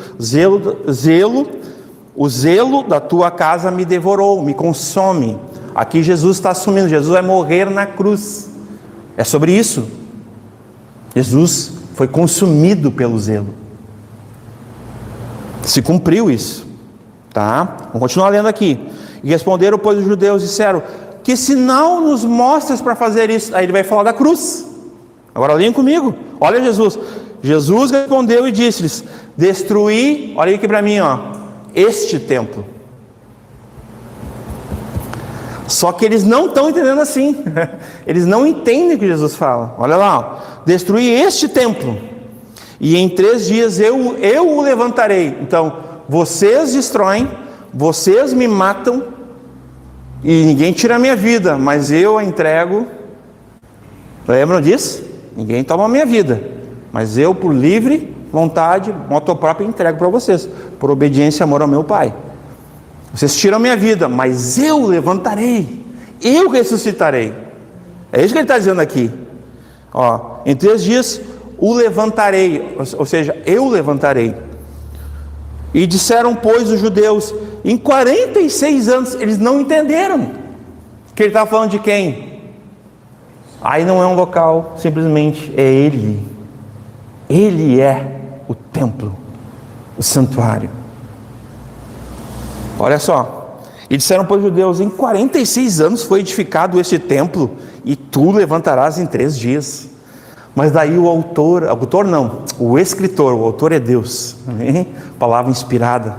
o zelo da tua casa me devorou, me consome. Aqui Jesus está assumindo, Jesus vai morrer na cruz, é sobre isso. Jesus foi consumido pelo zelo, se cumpriu isso, tá? Vamos continuar lendo aqui. E responderam, pois, os judeus, disseram, que sinal nos mostras para fazer isso? Aí ele vai falar da cruz. Agora olhem comigo, olha Jesus. Jesus respondeu e disse-lhes, destruí, olha aqui para mim, ó, este templo. Só que eles não estão entendendo assim. Eles não entendem o que Jesus fala. Olha lá, ó. Destruí este templo, e em 3 dias eu o levantarei. Então, vocês destroem, vocês me matam, e ninguém tira a minha vida, mas eu a entrego. Lembram disso? Ninguém toma a minha vida, mas eu, por livre vontade, moto própria, entrego para vocês, por obediência e amor ao meu Pai. Vocês tiram a minha vida, mas eu levantarei, eu ressuscitarei. É isso que ele está dizendo aqui. Ó, em 3 dias o levantarei, ou seja, eu levantarei. E disseram, pois, os judeus, em 46 anos, eles não entenderam que ele estava falando de quem? Aí não é um local, simplesmente é Ele. Ele é o templo, o santuário. Olha só, e disseram para os judeus, em 46 anos foi edificado este templo, e tu levantarás em 3 dias. Mas daí o escritor, o autor é Deus, amém? Palavra inspirada.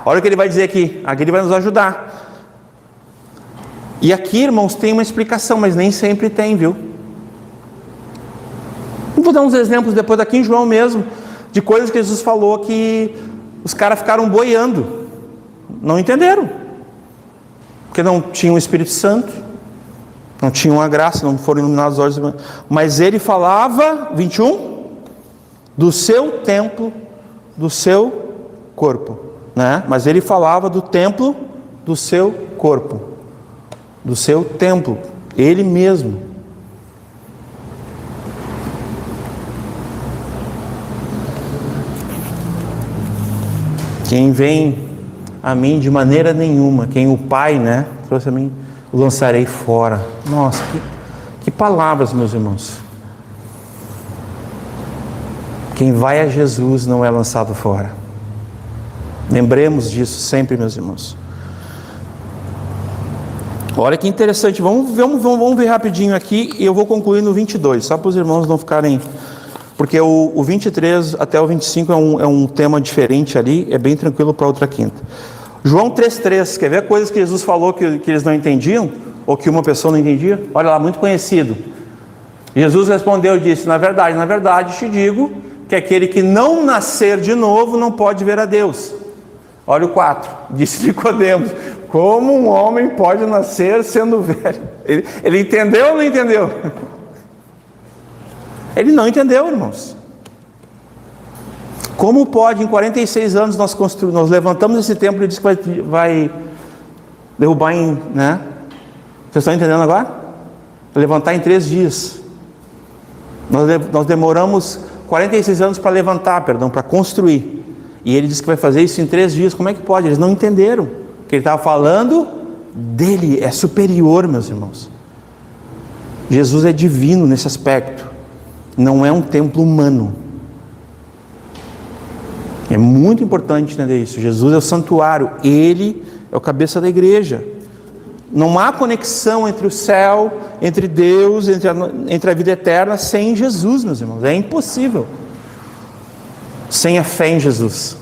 Olha o que ele vai dizer aqui ele vai nos ajudar. E aqui, irmãos, tem uma explicação, mas nem sempre tem, viu? Vou dar uns exemplos depois daqui em João mesmo, de coisas que Jesus falou que os caras ficaram boiando, não entenderam, porque não tinham o Espírito Santo, não tinham a graça, não foram iluminados os olhos. Mas ele falava, 21, do seu templo, do seu corpo, né? Mas ele falava do templo do seu corpo, do seu templo, ele mesmo. Quem vem a mim de maneira nenhuma, quem o Pai, né, trouxe a mim, o lançarei fora. Nossa, que palavras, meus irmãos. Quem vai a Jesus não é lançado fora. Lembremos disso sempre, meus irmãos. Olha que interessante, vamos ver rapidinho aqui e eu vou concluir no 22, só para os irmãos não ficarem... Porque o 23 até o 25 é um tema diferente ali, é bem tranquilo para outra quinta. João 3,3, quer ver coisas que Jesus falou que eles não entendiam? Ou que uma pessoa não entendia? Olha lá, muito conhecido. Jesus respondeu e disse: na verdade te digo que aquele que não nascer de novo não pode ver a Deus. Olha o 4, disse Nicodemos: como um homem pode nascer sendo velho? Ele entendeu ou não entendeu? Ele não entendeu, irmãos. Como pode, em 46 anos, nós levantamos esse templo e diz que vai derrubar né? Vocês estão entendendo agora? Levantar em 3 dias. Nós demoramos 46 anos para levantar, para construir. E ele disse que vai fazer isso em 3 dias. Como é que pode? Eles não entenderam. Que ele estava falando dele, é superior, meus irmãos. Jesus é divino nesse aspecto. Não é um templo humano. É muito importante entender isso. Jesus é o santuário, Ele é o cabeça da igreja. Não há conexão entre o céu, entre Deus, entre a vida eterna sem Jesus, meus irmãos. É impossível. Sem a fé em Jesus.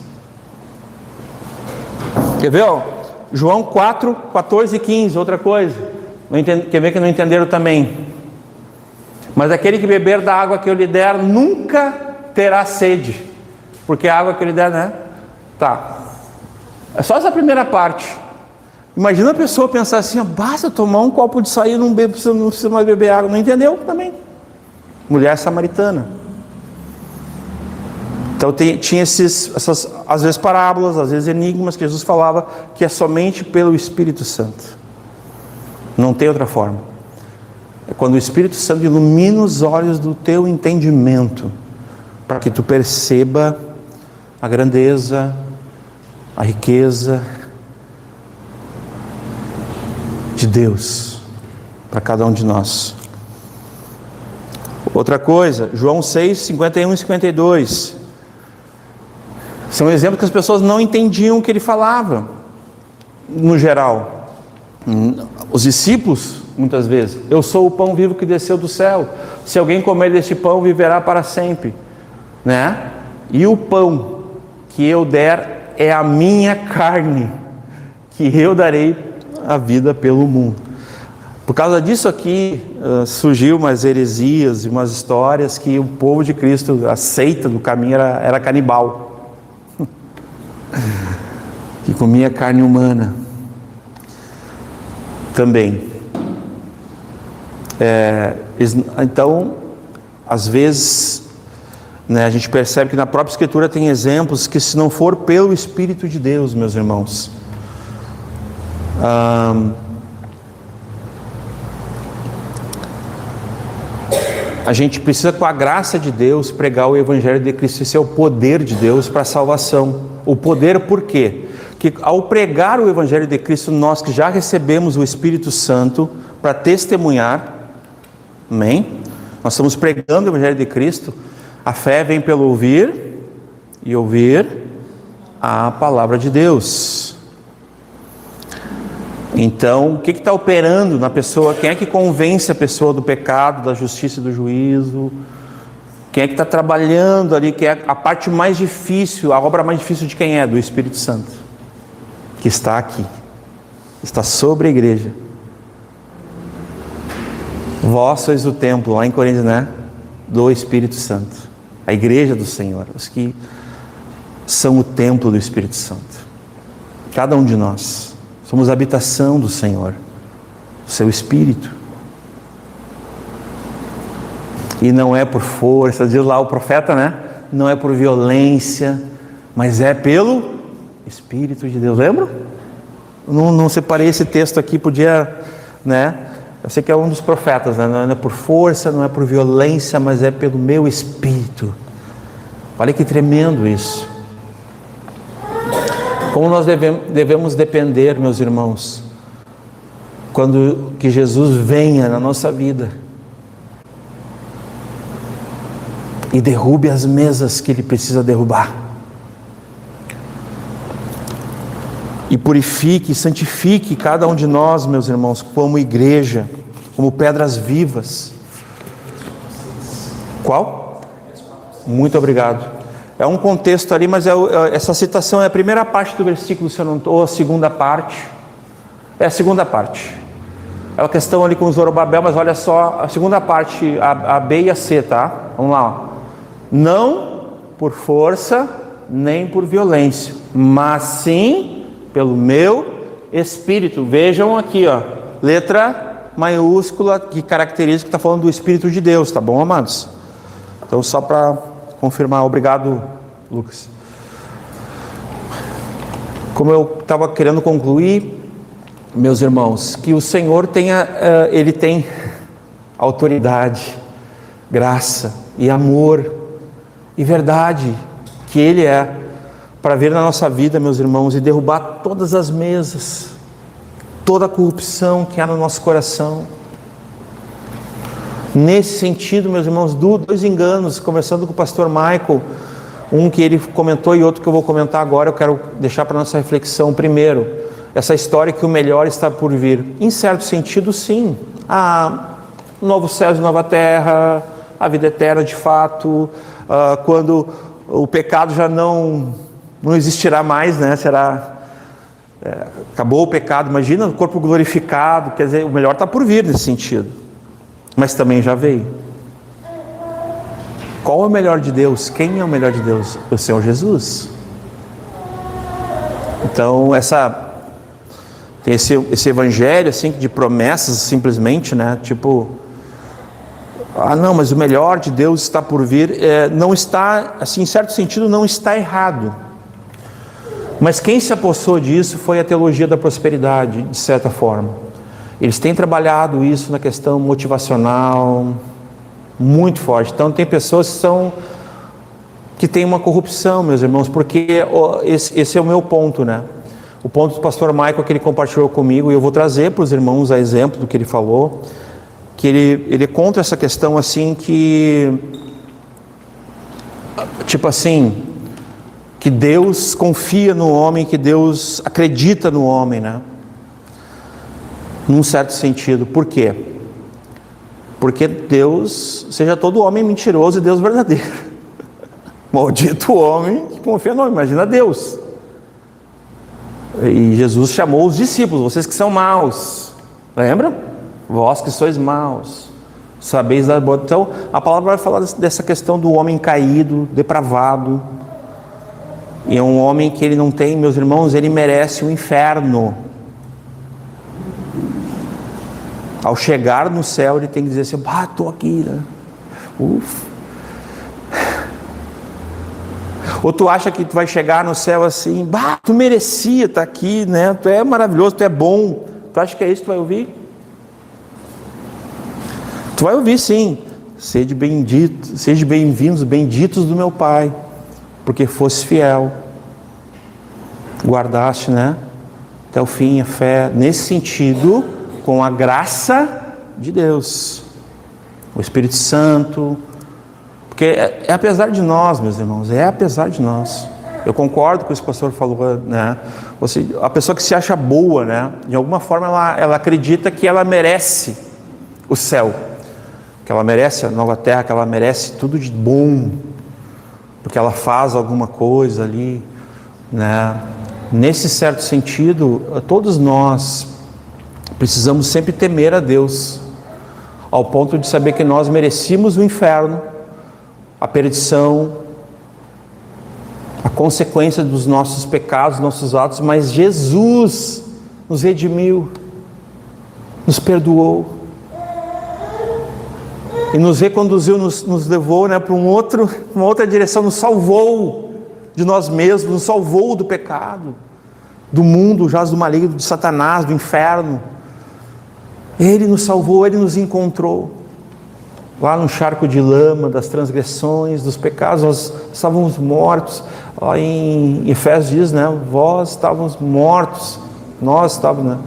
Quer ver? João 4, 14 e 15, outra coisa. Quer ver que não entenderam também? Mas aquele que beber da água que eu lhe der nunca terá sede. Porque a água que eu lhe der, né? Tá. É só essa primeira parte. Imagina a pessoa pensar assim: basta tomar um copo de açaí, não precisa mais beber água. Não entendeu também. Mulher samaritana. Então tinha essas, às vezes parábolas, às vezes enigmas que Jesus falava que é somente pelo Espírito Santo. Não tem outra forma. É quando o Espírito Santo ilumina os olhos do teu entendimento, para que tu perceba a grandeza, a riqueza de Deus para cada um de nós. Outra coisa, João 6, 51 e 52. São exemplos que as pessoas não entendiam o que ele falava, no geral. Os discípulos, muitas vezes: eu sou o pão vivo que desceu do céu. Se alguém comer deste pão, viverá para sempre. Né? E o pão que eu der é a minha carne, que eu darei a vida pelo mundo. Por causa disso aqui, surgiu umas heresias e umas histórias que o povo de Cristo, a seita do caminho era canibal. Que comia carne humana. Também. Então, às vezes, né, a gente percebe que na própria Escritura tem exemplos que, se não for pelo Espírito de Deus, meus irmãos, a gente precisa, com a graça de Deus, pregar o Evangelho de Cristo. Esse é o poder de Deus para a salvação. O poder por quê? Que ao pregar o Evangelho de Cristo, nós que já recebemos o Espírito Santo para testemunhar, amém? Nós estamos pregando o Evangelho de Cristo. A fé vem pelo ouvir e ouvir a palavra de Deus. Então, o que está operando na pessoa? Quem é que convence a pessoa do pecado, da justiça e do juízo? Quem é que está trabalhando ali? Que é a parte mais difícil, a obra mais difícil de quem é? Do Espírito Santo, que está aqui, está sobre a igreja. Vós sois o templo, lá em Coríntios, né? Do Espírito Santo. A igreja do Senhor, os que são o templo do Espírito Santo. Cada um de nós somos a habitação do Senhor, o seu Espírito. E não é por força, diz lá o profeta, né? Não é por violência, mas é pelo Espírito de Deus. Lembra? Não separei esse texto aqui, podia, né? Eu sei que é um dos profetas, né? Não é por força, não é por violência, mas é pelo meu Espírito. Olha que tremendo isso. Como nós devemos depender, meus irmãos, quando que Jesus venha na nossa vida e derrube as mesas que Ele precisa derrubar. e purifique e santifique cada um de nós, meus irmãos, como igreja, como pedras vivas. Qual? Muito obrigado. É um contexto ali, mas essa citação é a primeira parte do versículo, se eu não estou, ou a segunda parte. É a segunda parte. É uma questão ali com o Zorobabel, mas olha só, a segunda parte, a B e a C, tá? Vamos lá. Ó. Não por força, nem por violência, mas sim pelo meu Espírito. Vejam aqui, ó, letra maiúscula que caracteriza que está falando do Espírito de Deus, tá bom, amados? Então, só para confirmar, obrigado, Lucas. Como eu estava querendo concluir, meus irmãos, que o Senhor Ele tem autoridade, graça e amor e verdade que Ele é, para vir na nossa vida, meus irmãos, e derrubar todas as mesas, toda a corrupção que há no nosso coração. Nesse sentido, meus irmãos, dois enganos, conversando com o pastor Michael, um que ele comentou e outro que eu vou comentar agora, eu quero deixar para nossa reflexão. Primeiro, essa história que o melhor está por vir. Em certo sentido, sim. Novos céus e nova terra, a vida eterna de fato, quando o pecado já não existirá mais, né? Acabou o pecado, imagina o corpo glorificado, quer dizer, o melhor está por vir nesse sentido. Mas também já veio. Qual é o melhor de Deus? Quem é o melhor de Deus? O Senhor Jesus. Então, tem esse evangelho assim de promessas simplesmente, né? Tipo, não, mas o melhor de Deus está por vir. Não está, assim, em certo sentido, não está errado. Mas quem se apossou disso foi a teologia da prosperidade, de certa forma. Eles têm trabalhado isso na questão motivacional muito forte. Então tem pessoas que têm uma corrupção, meus irmãos, porque esse é o meu ponto, né? O ponto do pastor Michael que ele compartilhou comigo, e eu vou trazer para os irmãos a exemplo do que ele falou, que ele é contra essa questão assim que, tipo assim, que Deus confia no homem, que Deus acredita no homem, né? Num certo sentido. Por quê? Porque Deus, seja todo homem mentiroso e Deus verdadeiro. Maldito o homem que confia no homem, imagina Deus. E Jesus chamou os discípulos, vocês que são maus, lembra? Vós que sois maus, sabeis dar boa. Então, a palavra vai falar dessa questão do homem caído, depravado. E é um homem que ele não tem, meus irmãos, ele merece o inferno. Ao chegar no céu, ele tem que dizer assim, estou aqui, né? Ufa. Ou tu acha que tu vai chegar no céu assim, tu merecia estar aqui, né? Tu é maravilhoso, tu é bom. Tu acha que é isso que tu vai ouvir? Tu vai ouvir sim, sede bem-vindos, benditos do meu Pai, porque fosse fiel, guardaste, né? Até o fim a fé, nesse sentido, com a graça de Deus, o Espírito Santo, porque é apesar de nós, meus irmãos, é apesar de nós. Eu concordo com o que o pastor falou, né? A pessoa que se acha boa, né? De alguma forma ela acredita que ela merece o céu, que ela merece a nova terra, que ela merece tudo de bom, porque ela faz alguma coisa ali, né? Nesse certo sentido, todos nós precisamos sempre temer a Deus, ao ponto de saber que nós merecíamos o inferno, a perdição, a consequência dos nossos pecados, nossos atos, mas Jesus nos redimiu, nos perdoou, e nos reconduziu, nos levou, né, para uma outra direção, nos salvou de nós mesmos, nos salvou do pecado, do mundo, jaz do maligno, de Satanás, do inferno. Ele nos salvou, Ele nos encontrou lá no charco de lama das transgressões, dos pecados. Nós estávamos mortos. Lá em Efésios diz, né? Vós estávamos mortos, nós estávamos, né,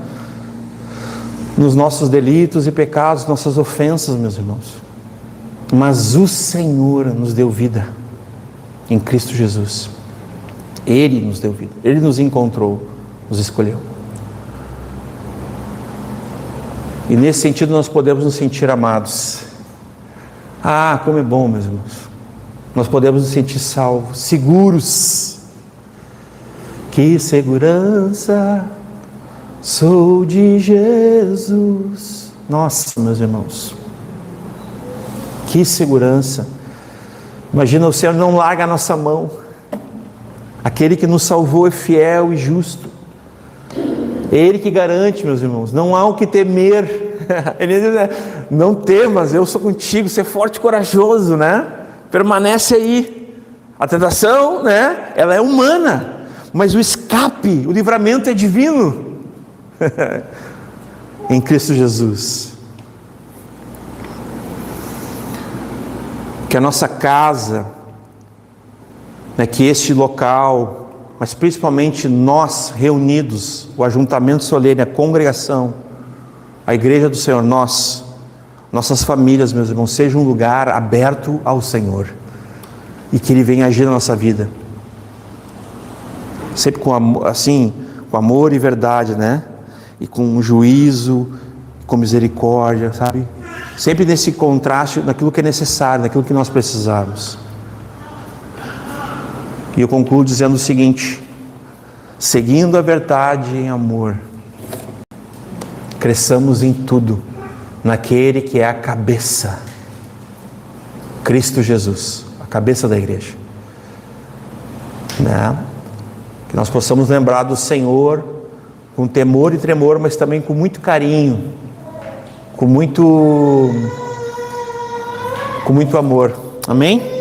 nos nossos delitos e pecados, nossas ofensas, meus irmãos. Mas o Senhor nos deu vida em Cristo Jesus. Ele nos deu vida, Ele nos encontrou nos escolheu. E nesse sentido nós podemos nos sentir amados. Ah, como é bom, meus irmãos. Nós podemos nos sentir salvos, seguros. Que segurança sou de Jesus. Nossa, meus irmãos. Que segurança. Imagina, o Senhor não larga a nossa mão. Aquele que nos salvou é fiel e justo. É Ele que garante, meus irmãos. Não há o que temer. Ele diz, não temas, eu sou contigo. Ser forte e corajoso, né? Permanece aí. A tentação, né? Ela é humana. Mas o escape, o livramento é divino. Em Cristo Jesus. Que a nossa casa, né, que este local, mas principalmente nós reunidos, o ajuntamento solene, a congregação, a igreja do Senhor, nossas famílias, meus irmãos, seja um lugar aberto ao Senhor e que Ele venha agir na nossa vida, sempre com amor e verdade, né? E com juízo, com misericórdia, sabe? Sempre nesse contraste, naquilo que é necessário, naquilo que nós precisamos. E eu concluo dizendo o seguinte: seguindo a verdade em amor, cresçamos em tudo, naquele que é a cabeça, Cristo Jesus, a cabeça da igreja, né? Que nós possamos lembrar do Senhor com temor e tremor, mas também com muito carinho, com muito amor. Amém?